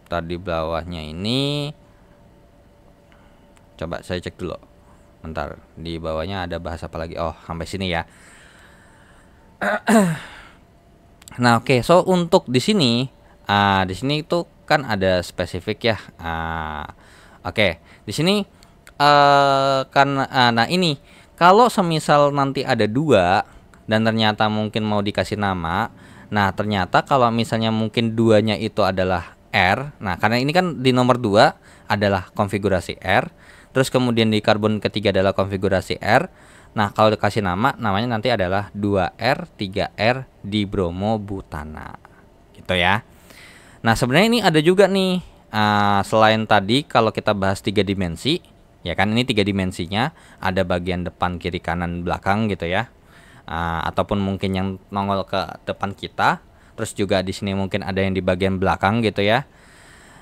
Tadi bawahnya ini coba saya cek dulu. Bentar, di bawahnya ada bahasa apa lagi? Oh, sampai sini ya. Nah, oke, so untuk di sini itu kan ada spesifik ya. Oke, di sini nah ini kalau semisal nanti ada 2 dan ternyata mungkin mau dikasih nama. Nah, ternyata kalau misalnya mungkin 2-nya itu adalah R. Nah, karena ini kan di nomor 2 adalah konfigurasi R, terus kemudian di karbon ketiga adalah konfigurasi R. Nah, kalau dikasih nama, namanya nanti adalah 2R, 3R di bromobutana. Gitu ya. Nah, sebenarnya ini ada juga nih, selain tadi kalau kita bahas 3 dimensi, ya kan ini 3 dimensinya, ada bagian depan, kiri, kanan, belakang gitu ya. Ataupun mungkin yang nongol ke depan kita, terus juga di sini mungkin ada yang di bagian belakang gitu ya.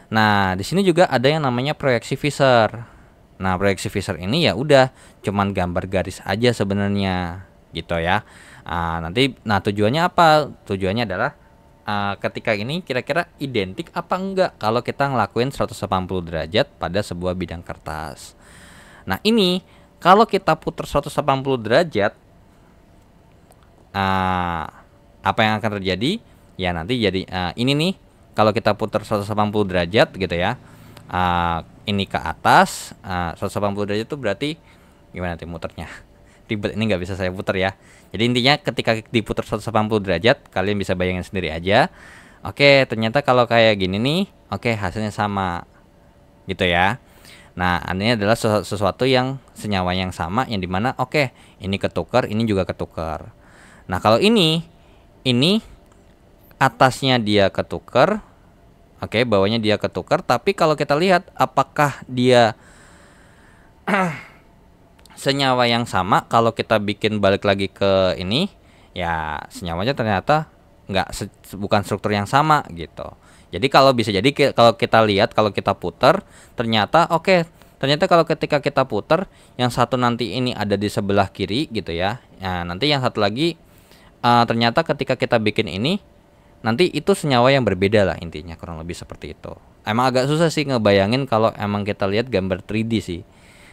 Nah, di sini juga ada yang namanya proyeksi Fisher. Nah, proyeksi Fisher ini ya udah cuman gambar garis aja sebenarnya gitu ya. Nanti tujuannya apa? Tujuannya adalah ketika ini kira-kira identik apa enggak kalau kita ngelakuin 180 derajat pada sebuah bidang kertas. Nah, ini kalau kita putar 180 derajat, apa yang akan terjadi? Ya nanti jadi ini nih, kalau kita putar 180 derajat gitu ya, ini ke atas, 180 derajat itu berarti gimana nanti muternya? Ribet, ini nggak bisa saya putar ya. Jadi intinya ketika diputar 180 derajat, kalian bisa bayangin sendiri aja. Oke, ternyata kalau kayak gini nih, oke, hasilnya sama gitu ya. Nah, ini adalah sesuatu yang senyawa yang sama, yang dimana oke, ini ketukar, ini juga ketukar. Nah, kalau ini atasnya dia ketukar, oke, bawahnya dia ketukar. Tapi kalau kita lihat apakah dia senyawa yang sama, kalau kita bikin balik lagi ke ini, ya senyawanya ternyata bukan struktur yang sama gitu. Jadi kalau bisa jadi kalau kita lihat, kalau kita putar, ternyata ternyata kalau ketika kita putar, yang satu nanti ini ada di sebelah kiri gitu ya. Nah, nanti yang satu lagi ternyata ketika kita bikin ini, nanti itu senyawa yang berbeda lah, intinya kurang lebih seperti itu. Emang agak susah sih ngebayangin kalau emang kita lihat gambar 3D sih.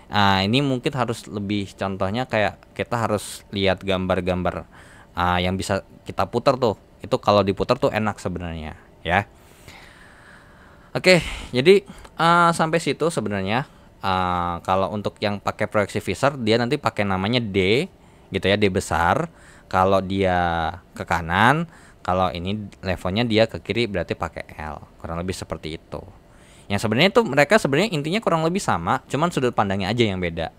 Ini mungkin harus lebih, contohnya kayak kita harus lihat gambar-gambar yang bisa kita putar tuh. Itu kalau diputar tuh enak sebenarnya ya. Oke, jadi sampai situ sebenarnya. Kalau untuk yang pakai proyeksi visor dia nanti pakai namanya D gitu ya, D besar. Kalau dia ke kanan, kalau ini levelnya dia ke kiri berarti pakai L. Kurang lebih seperti itu. Yang sebenarnya itu mereka sebenarnya intinya kurang lebih sama, cuman sudut pandangnya aja yang beda.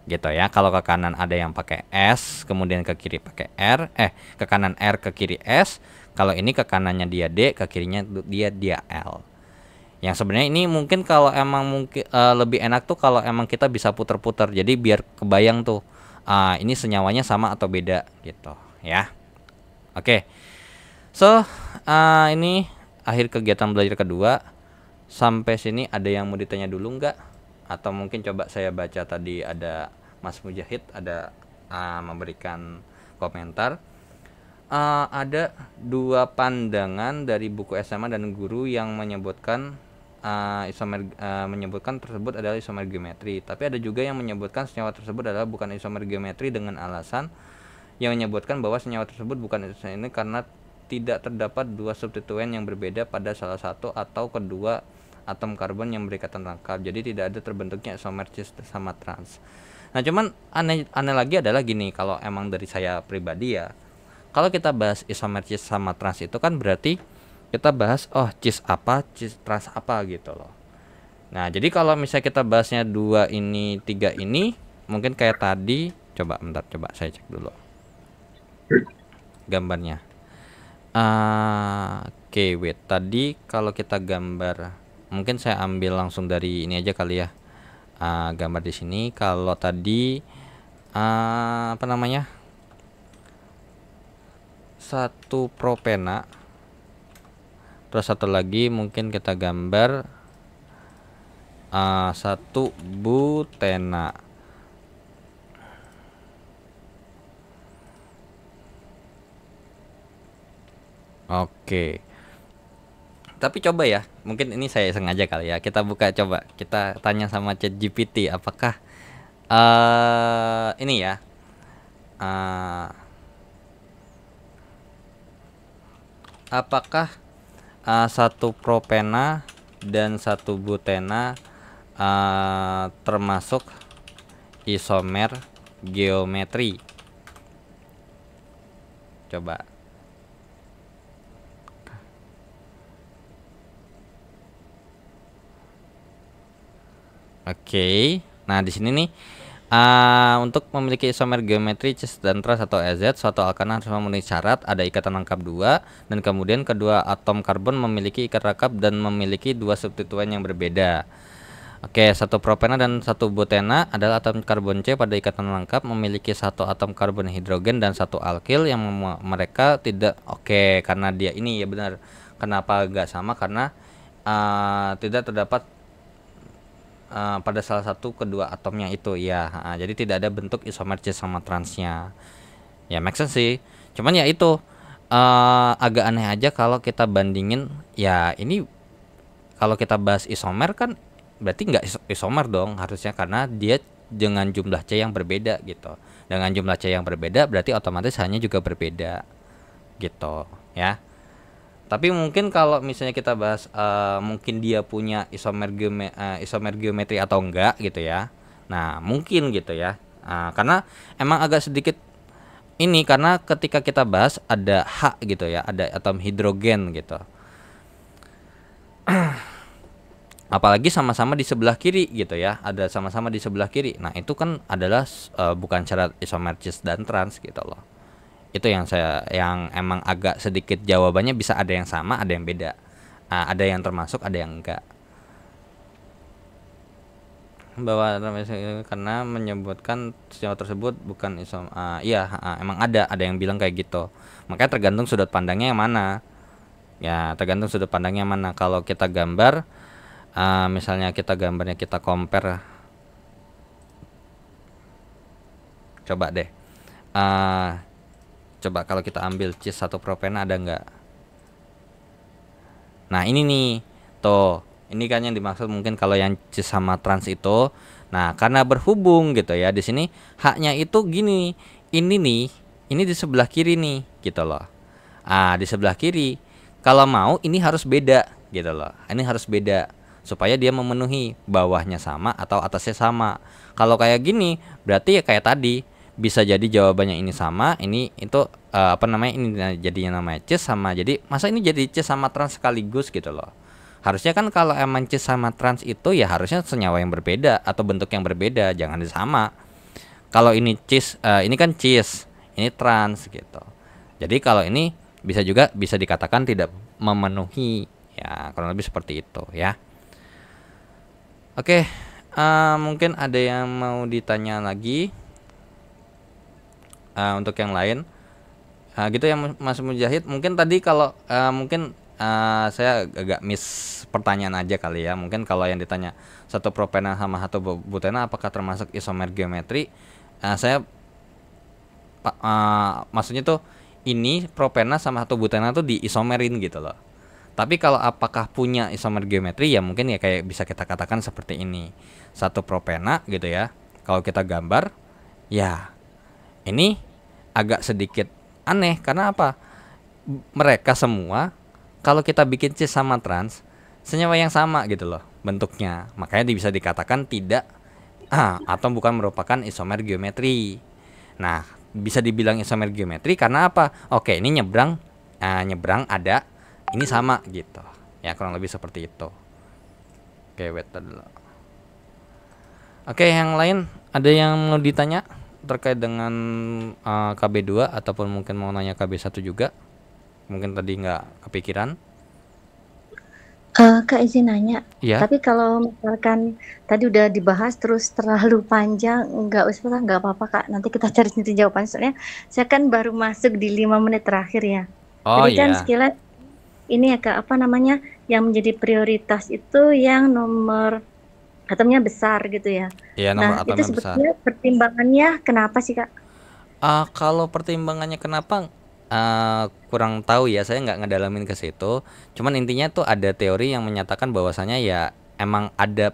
Gitu ya. Kalau ke kanan ada yang pakai S, kemudian ke kiri pakai R, ke kanan R ke kiri S. Kalau ini ke kanannya dia D, ke kirinya dia L. Yang sebenarnya ini mungkin kalau emang mungkin lebih enak tuh kalau emang kita bisa puter-puter. Jadi biar kebayang tuh ini senyawanya sama atau beda gitu ya. Oke. So, ini akhir kegiatan belajar kedua. Sampai sini ada yang mau ditanya dulu nggak? Atau mungkin coba saya baca tadi ada Mas Mujahid ada memberikan komentar. Ada dua pandangan dari buku SMA dan guru yang menyebutkan menyebutkan tersebut adalah isomer geometri. Tapi ada juga yang menyebutkan senyawa tersebut adalah bukan isomer geometri dengan alasan yang menyebutkan bahwa senyawa tersebut bukan isomer ini karena tidak terdapat dua substituen yang berbeda pada salah satu atau kedua atom karbon yang berikatan rangkap. Jadi tidak ada terbentuknya isomer cis sama trans. Nah, cuman aneh lagi adalah gini, kalau emang dari saya pribadi ya, kalau kita bahas isomer cis sama trans itu kan berarti kita bahas cis apa, cis trans apa gitu loh. Nah, jadi kalau misalnya kita bahasnya 2 ini, 3 ini, mungkin kayak tadi, coba bentar, coba saya cek dulu gambarnya. Oke, wait. Tadi kalau kita gambar, mungkin saya ambil langsung dari ini aja kali ya. Gambar di sini. Kalau tadi apa namanya? Satu propena. Terus satu lagi mungkin kita gambar satu butena. Oke. Tapi coba ya, mungkin ini saya sengaja kali ya. Kita buka coba, kita tanya sama ChatGPT apakah ini ya. Apakah satu propena dan satu butena termasuk isomer geometri? Coba. Oke. Nah, di sini nih untuk memiliki isomer geometri cis dan trans atau EZ, suatu alkana harus memenuhi syarat ada ikatan rangkap 2 dan kemudian kedua atom karbon memiliki ikat rangkap dan memiliki 2 substituen yang berbeda. Oke, satu propena dan satu butena adalah atom karbon C pada ikatan rangkap memiliki satu atom karbon hidrogen dan satu alkil yang mereka tidak karena dia ini ya benar. Kenapa enggak sama? Karena tidak terdapat pada salah satu kedua atomnya itu ya. Jadi tidak ada bentuk isomer cis sama transnya. Ya make sense sih. Cuman ya itu agak aneh aja kalau kita bandingin ya ini kalau kita bahas isomer kan berarti nggak isomer dong harusnya karena dia dengan jumlah C yang berbeda gitu. Dengan jumlah C yang berbeda berarti otomatis hanya juga berbeda gitu ya. Tapi mungkin kalau misalnya kita bahas mungkin dia punya isomer geometri atau enggak gitu ya. Nah, mungkin gitu ya. Karena emang agak sedikit ini karena ketika kita bahas ada H gitu ya, ada atom hidrogen gitu. Apalagi sama-sama di sebelah kiri gitu ya, ada sama-sama di sebelah kiri. Nah, itu kan adalah bukan syarat isomer cis dan trans gitu loh. Itu yang emang agak sedikit jawabannya bisa ada yang sama, ada yang beda. Ada yang termasuk, ada yang enggak. Bahwa karena menyebutkan senyawa tersebut bukan emang ada yang bilang kayak gitu. Makanya tergantung sudut pandangnya yang mana. Ya, tergantung sudut pandangnya mana. Kalau kita gambar misalnya kita gambarnya kita compare. Coba deh. Coba kalau kita ambil cis satu propena ada enggak? Nah, ini nih. Tuh, ini kan yang dimaksud mungkin kalau yang cis sama trans itu. Nah, karena berhubung gitu ya. Di sini haknya itu gini. Ini nih, ini di sebelah kiri nih, gitu loh. Di sebelah kiri. Kalau mau ini harus beda gitu loh. Ini harus beda supaya dia memenuhi bawahnya sama atau atasnya sama. Kalau kayak gini berarti ya kayak tadi bisa jadi jawabannya ini sama, ini itu apa namanya, ini jadinya namanya cis sama, jadi masa ini jadi cis sama trans sekaligus gitu loh. Harusnya kan kalau emang cis sama trans itu ya harusnya senyawa yang berbeda atau bentuk yang berbeda, jangan disama. Kalau ini cis, ini kan cis, ini trans gitu. Jadi kalau ini bisa juga bisa dikatakan tidak memenuhi, ya kurang lebih seperti itu ya. Oke, mungkin ada yang mau ditanya lagi untuk yang lain. Gitu ya Mas Mujahid. Mungkin tadi kalau mungkin saya agak miss pertanyaan aja kali ya. Mungkin kalau yang ditanya satu propena sama satu butena apakah termasuk isomer geometri? Saya maksudnya tuh ini propena sama satu butena tuh diisomerin gitu loh. Tapi kalau apakah punya isomer geometri ya mungkin ya kayak bisa kita katakan seperti ini. Satu propena gitu ya. Kalau kita gambar ya ini agak sedikit aneh karena apa? Mereka semua kalau kita bikin cis sama trans senyawa yang sama gitu loh bentuknya. Makanya bisa dikatakan tidak atau bukan merupakan isomer geometri. Nah, bisa dibilang isomer geometri karena apa? Oke, ini nyebrang ada, ini sama gitu. Ya, kurang lebih seperti itu. Oke, wait dulu. Oke, yang lain ada yang mau ditanya terkait dengan KB2 ataupun mungkin mau nanya KB1 juga? Mungkin tadi nggak kepikiran. Kak izin nanya, Iya. tapi kalau misalkan tadi udah dibahas terus terlalu panjang, nggak usah, nggak apa-apa Kak. Nanti kita cari sendiri jawabannya. Soalnya saya kan baru masuk di 5 menit terakhir ya. Oh Tadi kan iya. sekilas ini ya Kak, apa namanya, yang menjadi prioritas itu yang nomor atomnya besar gitu ya. Iya, nomor Nah, itu atomnya besar. sebetulnya pertimbangannya kenapa sih Kak? Kalau pertimbangannya kenapa kurang tahu ya, saya nggak ngedalamin ke situ. Cuman intinya tuh ada teori yang menyatakan bahwasanya ya emang ada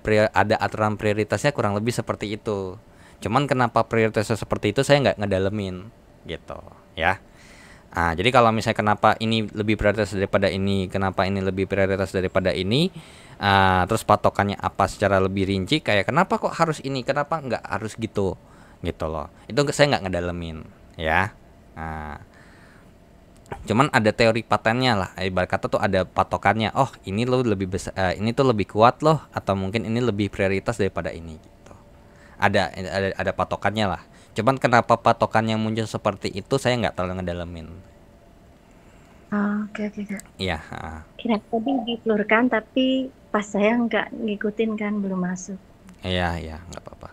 aturan prioritasnya kurang lebih seperti itu. Cuman kenapa prioritasnya seperti itu saya nggak ngedalamin gitu ya. Jadi kalau misalnya kenapa ini lebih prioritas daripada ini, kenapa ini lebih prioritas daripada ini, terus patokannya apa secara lebih rinci, kayak kenapa kok harus ini, kenapa nggak harus gitu loh. Itu saya nggak ngedalamin ya. Cuman ada teori patennya lah, ibarat kata tuh ada patokannya. Oh, ini lo lebih besar, ini tuh lebih kuat loh, atau mungkin ini lebih prioritas daripada ini gitu. Ada patokannya lah. Cuman kenapa patokannya muncul seperti itu saya nggak terlalu ngedalamin. Oke Kak. Iya. Kira tadi diflurkan tapi pas saya nggak ngikutin kan belum masuk. Iya, nggak apa-apa.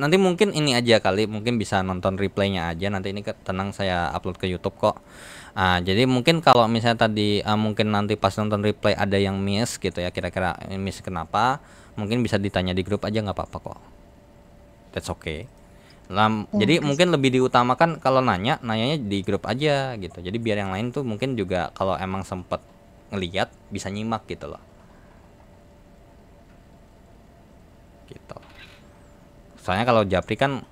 Nanti mungkin ini aja kali, mungkin bisa nonton replaynya aja. Nanti ini tenang saya upload ke YouTube kok. Jadi mungkin kalau misalnya tadi mungkin nanti pas nonton replay ada yang miss gitu ya, kira-kira miss kenapa, mungkin bisa ditanya di grup aja, nggak apa-apa kok. That's okay. Jadi mungkin lebih diutamakan kalau nanyanya di grup aja gitu. Jadi biar yang lain tuh mungkin juga kalau emang sempet ngeliat bisa nyimak gitu loh. Gitu. Soalnya kalau Japri kan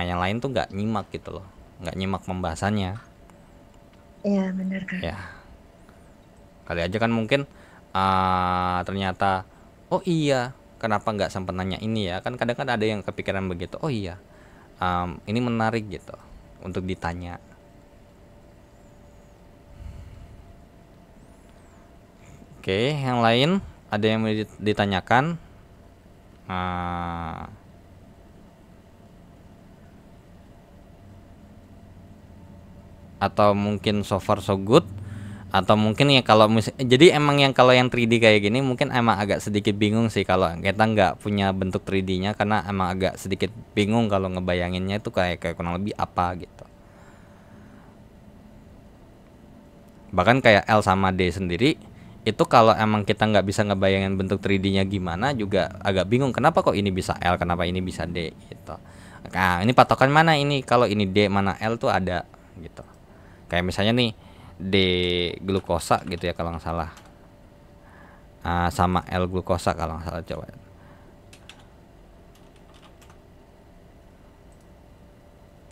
yang lain tuh nggak nyimak gitu loh, nggak nyimak pembahasannya. Iya benar Kak. Ya. Kali aja kan mungkin ternyata oh iya, kenapa nggak sempat nanya ini ya, kan kadang kan ada yang kepikiran begitu. Oh iya, ini menarik gitu untuk ditanya. Oke, yang lain ada yang mau ditanyakan? Atau mungkin so far so good, atau mungkin ya kalau jadi emang yang kalau yang 3D kayak gini mungkin emang agak sedikit bingung sih kalau kita nggak punya bentuk 3D-nya, karena emang agak sedikit bingung kalau ngebayanginnya itu kayak kurang lebih apa gitu. Bahkan kayak L sama D sendiri itu kalau emang kita nggak bisa ngebayangin bentuk 3D-nya gimana juga agak bingung, kenapa kok ini bisa L, kenapa ini bisa D gitu. Nah ini patokan mana ini, kalau ini D mana L tuh ada gitu. Kayak misalnya nih D glukosa gitu ya kalau nggak salah, sama L glukosa kalau nggak salah, coba.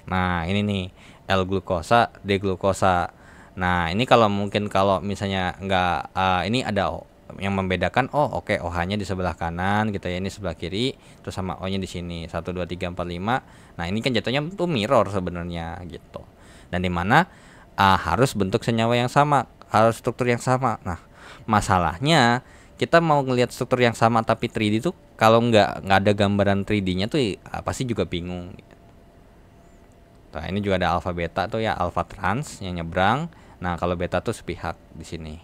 Nah ini nih L glukosa, D glukosa. Nah ini kalau mungkin kalau misalnya nggak ini ada yang membedakan, oh oke, OH-nya di sebelah kanan gitu ya, ini sebelah kiri, terus sama O-nya di sini 1 2 3 4 5. Nah ini kan jatuhnya tuh mirror sebenarnya gitu, dan dimana harus bentuk senyawa yang sama, harus struktur yang sama. Nah masalahnya kita mau ngelihat struktur yang sama tapi 3D tuh kalau nggak ada gambaran 3D-nya tuh pasti juga bingung. Nah ini juga ada alfa beta tuh ya, alfa trans yang nyebrang. Nah kalau beta tuh sepihak di sini.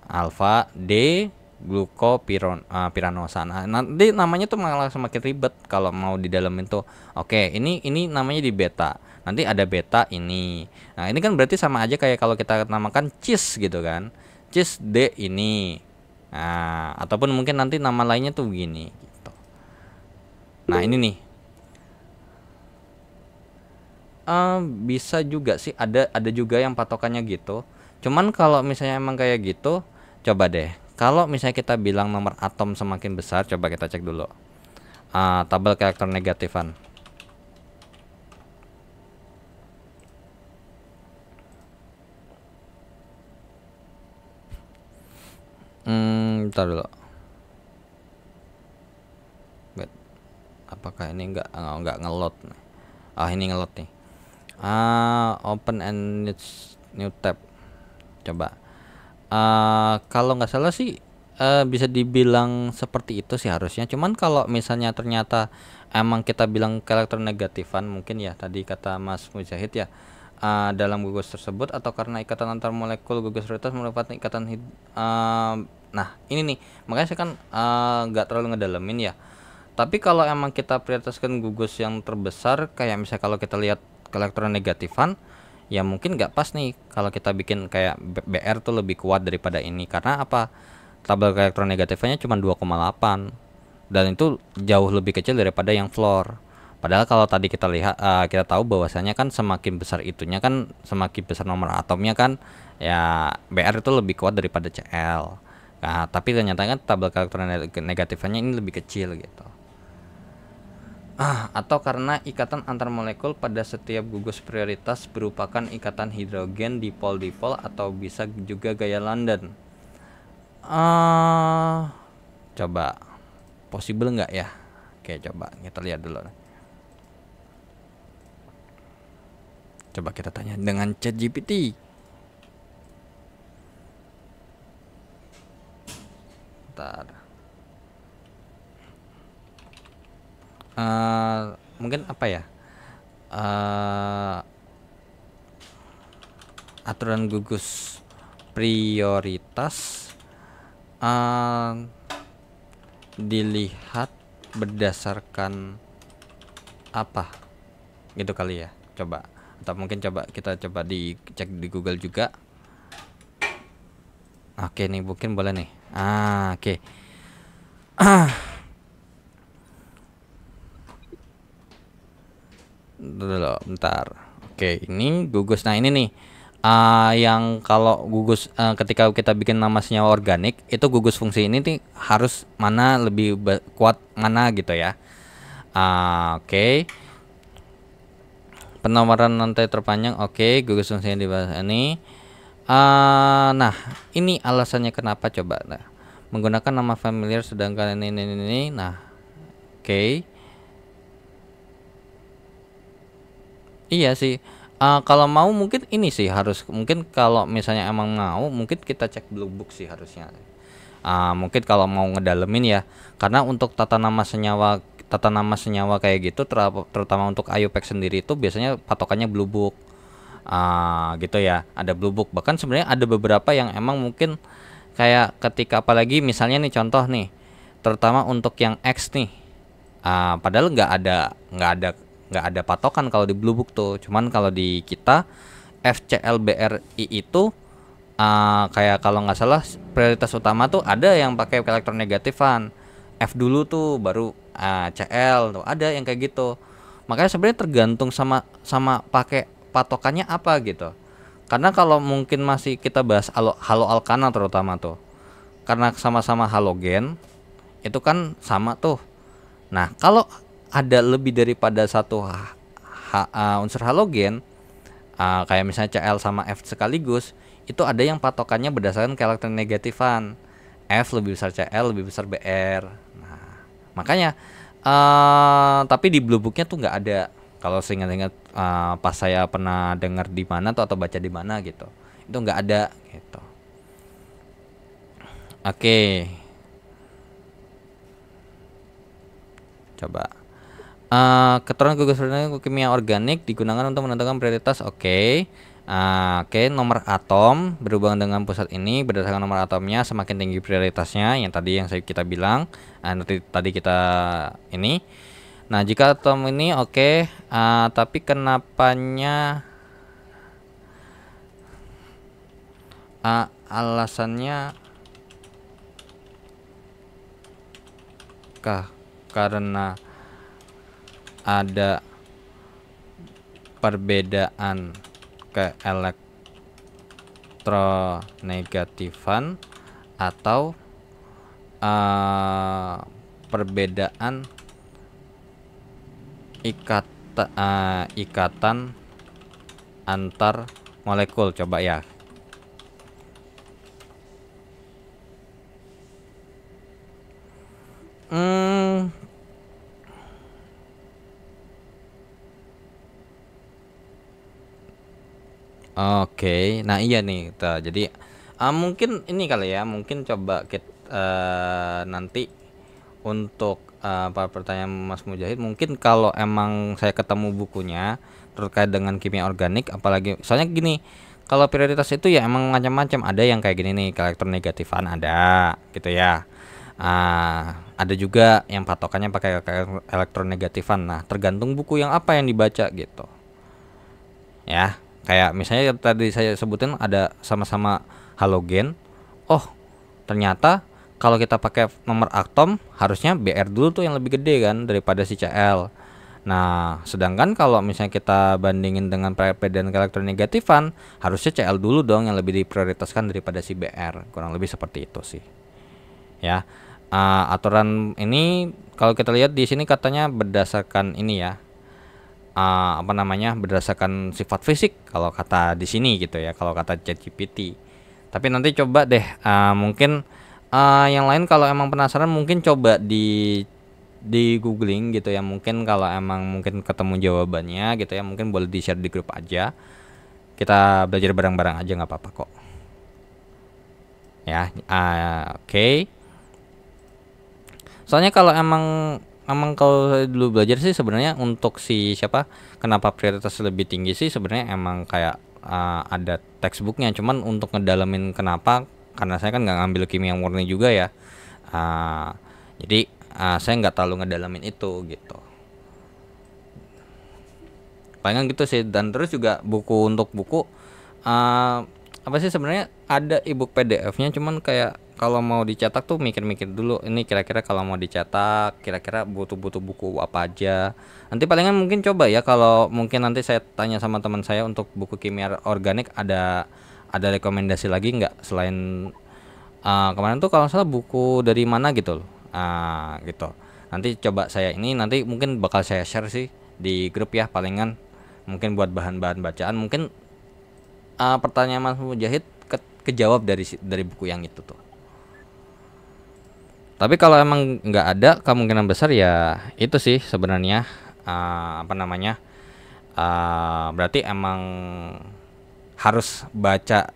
Alfa D glukopiranosa. Nah nanti namanya tuh malah semakin ribet kalau mau di dalam itu. Oke, ini namanya di beta. Nanti ada beta ini. Nah ini kan berarti sama aja kayak kalau kita namakan cis gitu kan. Cis D ini. Nah, ataupun mungkin nanti nama lainnya tuh begini gitu. Nah, ini nih. Bisa juga sih ada juga yang patokannya gitu. Cuman kalau misalnya emang kayak gitu, coba deh. Kalau misalnya kita bilang nomor atom semakin besar, coba kita cek dulu. Tabel keelektronegatifan. Bentar dulu. Apakah ini enggak ngelot? Ini ngelot nih. Open and new tab. Coba. Kalau nggak salah sih bisa dibilang seperti itu sih harusnya. Cuman kalau misalnya ternyata emang kita bilang keelektronegatifan, mungkin ya tadi kata Mas Mujahid ya, dalam gugus tersebut atau karena ikatan antar molekul gugus prioritas merupakan ikatan nah ini nih makanya saya kan nggak terlalu ngedalemin ya. Tapi kalau emang kita prioritaskan gugus yang terbesar, kayak misalnya kalau kita lihat keelektronegatifan, ya mungkin nggak pas nih kalau kita bikin kayak BR tuh lebih kuat daripada ini. Karena apa? Tabel keelektronegatifnya cuma 2,8 dan itu jauh lebih kecil daripada yang fluor. Padahal kalau tadi kita lihat kita tahu bahwasanya kan semakin besar itunya kan semakin besar nomor atomnya kan ya BR itu lebih kuat daripada Cl. Nah, tapi ternyata kan tabel keelektronegatifnya ini lebih kecil gitu. Atau karena ikatan antar molekul pada setiap gugus prioritas merupakan ikatan hidrogen dipol-dipol atau bisa juga gaya London. Coba possible nggak ya? Oke, coba kita lihat dulu. Coba kita tanya dengan ChatGPT. Bentar. Mungkin apa ya? Aturan gugus prioritas dilihat berdasarkan apa? Gitu kali ya. Coba atau mungkin kita coba dicek di Google juga. Oke nih, mungkin boleh nih. Oke. Dulu bentar. Oke, ini gugus. Nah ini nih yang kalau gugus ketika kita bikin nama senyawa organik itu gugus fungsi ini nih harus mana lebih kuat mana gitu ya. Oke. Penomoran nanti terpanjang. Oke, gugus fungsi yang dibahas ini. Nah ini alasannya kenapa coba. Nah, menggunakan nama familiar sedangkan ini. Nah, oke. Iya sih. Kalau mau mungkin ini sih harus mungkin kalau misalnya emang mau mungkin kita cek blue book sih harusnya. Mungkin kalau mau ngedalemin ya. Karena untuk tata nama senyawa kayak gitu terutama untuk IUPAC sendiri itu biasanya patokannya blue book. Gitu ya. Ada blue book. Bahkan sebenarnya ada beberapa yang emang mungkin kayak ketika apalagi misalnya nih contoh nih. Terutama untuk yang X nih. Padahal nggak ada patokan kalau di blue book tuh. Cuman kalau di kita FCLBRI itu kayak kalau nggak salah prioritas utama tuh ada yang pakai elektronegatifan. F dulu tuh baru CL tuh ada yang kayak gitu. Makanya sebenarnya tergantung sama pakai patokannya apa gitu. Karena kalau mungkin masih kita bahas haloalkana terutama tuh. Karena sama-sama halogen itu kan sama tuh. Nah, kalau ada lebih daripada satu unsur halogen kayak misalnya Cl sama F sekaligus itu ada yang patokannya berdasarkan keelektronegatifan. F lebih besar Cl lebih besar Br. Nah, makanya tapi di Blue Book-nya tuh nggak ada. Kalau saya ingat-ingat pas saya pernah dengar di mana tuh atau baca di mana gitu, itu nggak ada gitu. Oke. Coba. Keterangan gugus kimia organik digunakan untuk menentukan prioritas. Oke. Oke, nomor atom berhubungan dengan pusat ini berdasarkan nomor atomnya semakin tinggi prioritasnya yang tadi yang kita bilang. Nanti tadi kita ini. Nah, jika atom ini oke, tapi kenapanya alasannya kah karena ada perbedaan keelektronegatifan atau perbedaan ikatan antar molekul. Coba ya. Oke, nah iya nih, jadi mungkin ini kali ya, mungkin coba kita nanti untuk pertanyaan Mas Mujahid, mungkin kalau emang saya ketemu bukunya terkait dengan kimia organik, apalagi soalnya gini, kalau prioritas itu ya emang macam-macam, ada yang kayak gini nih, elektronegatifan ada, gitu ya. Ada juga yang patokannya pakai elektronegatifan. Nah, tergantung buku yang apa yang dibaca gitu. Ya. Kayak misalnya tadi saya sebutin ada sama-sama halogen. Oh, ternyata kalau kita pakai nomor atom harusnya Br dulu tuh yang lebih gede kan daripada si Cl. Nah, sedangkan kalau misalnya kita bandingin dengan perbedaan elektronegatifan, harusnya Cl dulu dong yang lebih diprioritaskan daripada si Br. Kurang lebih seperti itu sih. Ya. Aturan ini kalau kita lihat di sini katanya berdasarkan ini ya. Berdasarkan sifat fisik kalau kata di sini gitu ya, kalau kata ChatGPT. Tapi nanti coba deh mungkin yang lain kalau emang penasaran mungkin coba di googling gitu ya, mungkin kalau emang mungkin ketemu jawabannya gitu ya, mungkin boleh di share di grup aja, kita belajar bareng-bareng aja, nggak apa-apa kok ya. Oke. Soalnya kalau emang kalau saya dulu belajar sih sebenarnya untuk si siapa kenapa prioritas lebih tinggi sih sebenarnya emang kayak ada textbooknya, cuman untuk ngedalamin kenapa, karena saya kan nggak ngambil kimia murni juga ya, jadi saya nggak terlalu ngedalamin itu gitu, palingan gitu sih. Dan terus juga buku untuk buku apa sih sebenarnya ada ebook PDF-nya, cuman kayak kalau mau dicetak tuh mikir-mikir dulu, ini kira-kira kalau mau dicetak kira-kira butuh buku apa aja. Nanti palingan mungkin coba ya, kalau mungkin nanti saya tanya sama teman saya untuk buku kimia organik ada rekomendasi lagi nggak selain kemarin tuh kalau salah buku dari mana gitu loh. Gitu. Nanti coba saya ini nanti mungkin bakal saya share sih di grup ya, palingan mungkin buat bahan-bahan bacaan, mungkin pertanyaan Mas Mujahid kejawab dari buku yang itu tuh. Tapi kalau emang nggak ada, kemungkinan besar ya itu sih sebenarnya berarti emang harus baca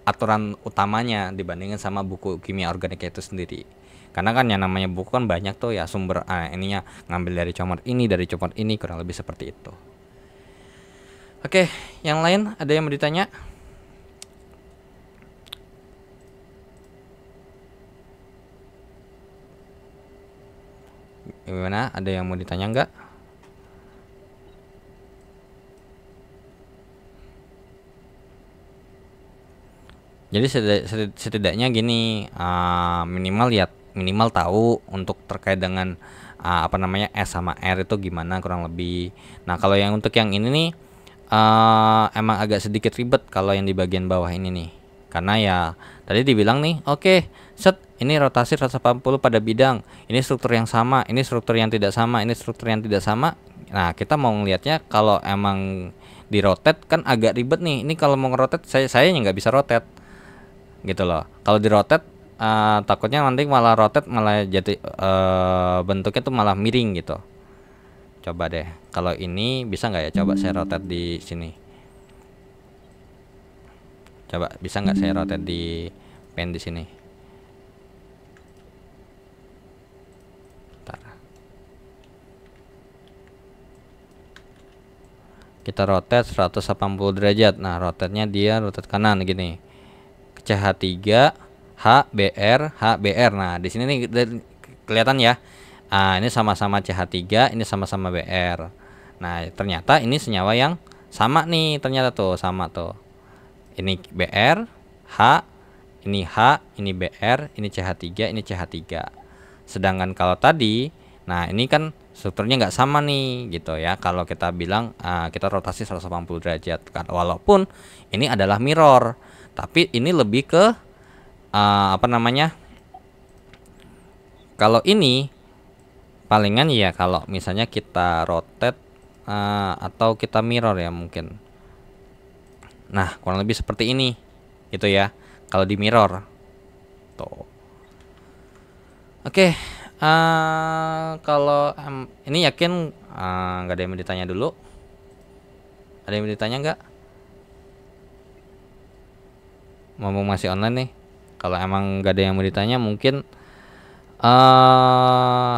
aturan utamanya dibandingin sama buku kimia organik itu sendiri. Karena kan yang namanya buku kan banyak tuh ya sumber ininya, ngambil dari comot ini kurang lebih seperti itu. Oke, yang lain ada yang mau ditanya? Gimana? Ada yang mau ditanya nggak? Jadi setidaknya gini, minimal tahu untuk terkait dengan S sama R itu gimana kurang lebih. Nah, kalau yang untuk yang ini nih emang agak sedikit ribet kalau yang di bagian bawah ini nih. Karena ya tadi dibilang nih, oke, set ini rotasi 180 pada bidang, ini struktur yang sama, ini struktur yang tidak sama, ini struktur yang tidak sama. Nah, kita mau ngelihatnya kalau emang di rotate kan agak ribet nih. Ini kalau mau ngerotate saya nggak bisa rotate gitu loh. Kalau di rotate takutnya nanti malah rotate malah jadi bentuknya tuh malah miring gitu. Coba deh, kalau ini bisa nggak ya? Coba saya rotate di sini. Coba bisa nggak saya rotate di pen di sini? Bentar. Kita rotate 180 derajat. Nah, rotate-nya dia rotate kanan gini. CH3 HBR HBR. Nah, di sini nih kelihatan ya. Ini sama-sama CH3, ini sama-sama BR. Nah, ternyata ini senyawa yang sama nih, ternyata tuh sama tuh. Ini BR, H, ini BR, ini CH3, ini CH3. Sedangkan kalau tadi, nah ini kan strukturnya nggak sama nih gitu ya. Kalau kita bilang kita rotasi 180 derajat kan, walaupun ini adalah mirror, tapi ini lebih ke apa namanya? Kalau ini palingan ya kalau misalnya kita rotate atau kita mirror ya mungkin. Nah, kurang lebih seperti ini gitu ya kalau di mirror tuh. Oke, kalau ini yakin nggak ada yang mau ditanya dulu? Ada yang mau ditanya nggak? Ngomong masih online nih. Kalau emang nggak ada yang mau ditanya mungkin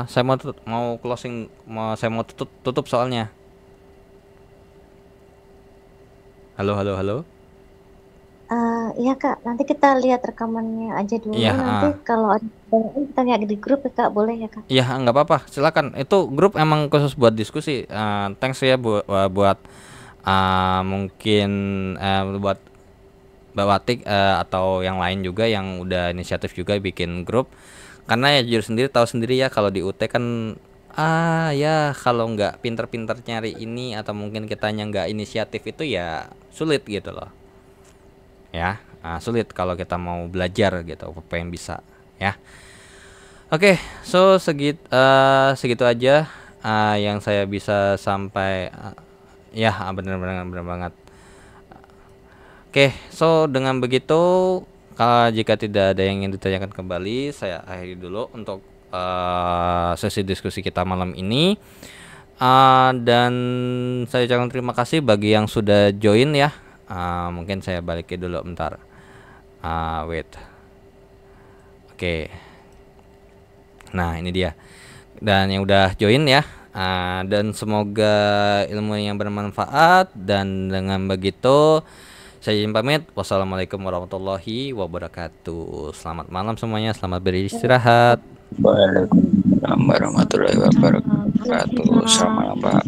saya mau closing, saya mau tutup soalnya. Halo. Iya Kak, nanti kita lihat rekamannya aja dulu. Iya, Nanti kalau ada kita lihat di grup ya Kak, boleh ya Kak? Iya, nggak apa-apa, silakan. Itu grup emang khusus buat diskusi. Thanks ya buat mungkin buat Mbak Watik atau yang lain juga yang udah inisiatif juga bikin grup. Karena ya jujur sendiri tahu sendiri ya kalau di UT kan ya kalau nggak pinter-pinter nyari ini atau mungkin kitanya nggak inisiatif itu ya sulit gitu loh ya. Sulit kalau kita mau belajar gitu pengen bisa ya. Oke, so segitu aja yang saya bisa sampai ya bener banget. Oke, so dengan begitu jika tidak ada yang ingin ditanyakan kembali, saya akhiri dulu untuk sesi diskusi kita malam ini. Dan saya ucapkan terima kasih bagi yang sudah join ya. Mungkin saya balikin dulu bentar. Wait. Oke. Nah, ini dia. Dan yang udah join ya. Dan semoga ilmu yang bermanfaat. Dan dengan begitu saya izin pamit. Wassalamualaikum warahmatullahi wabarakatuh. Selamat malam semuanya. Selamat beristirahat. Waalaikumsalam warahmatullahi wabarakatuh. Selamat malam Pak.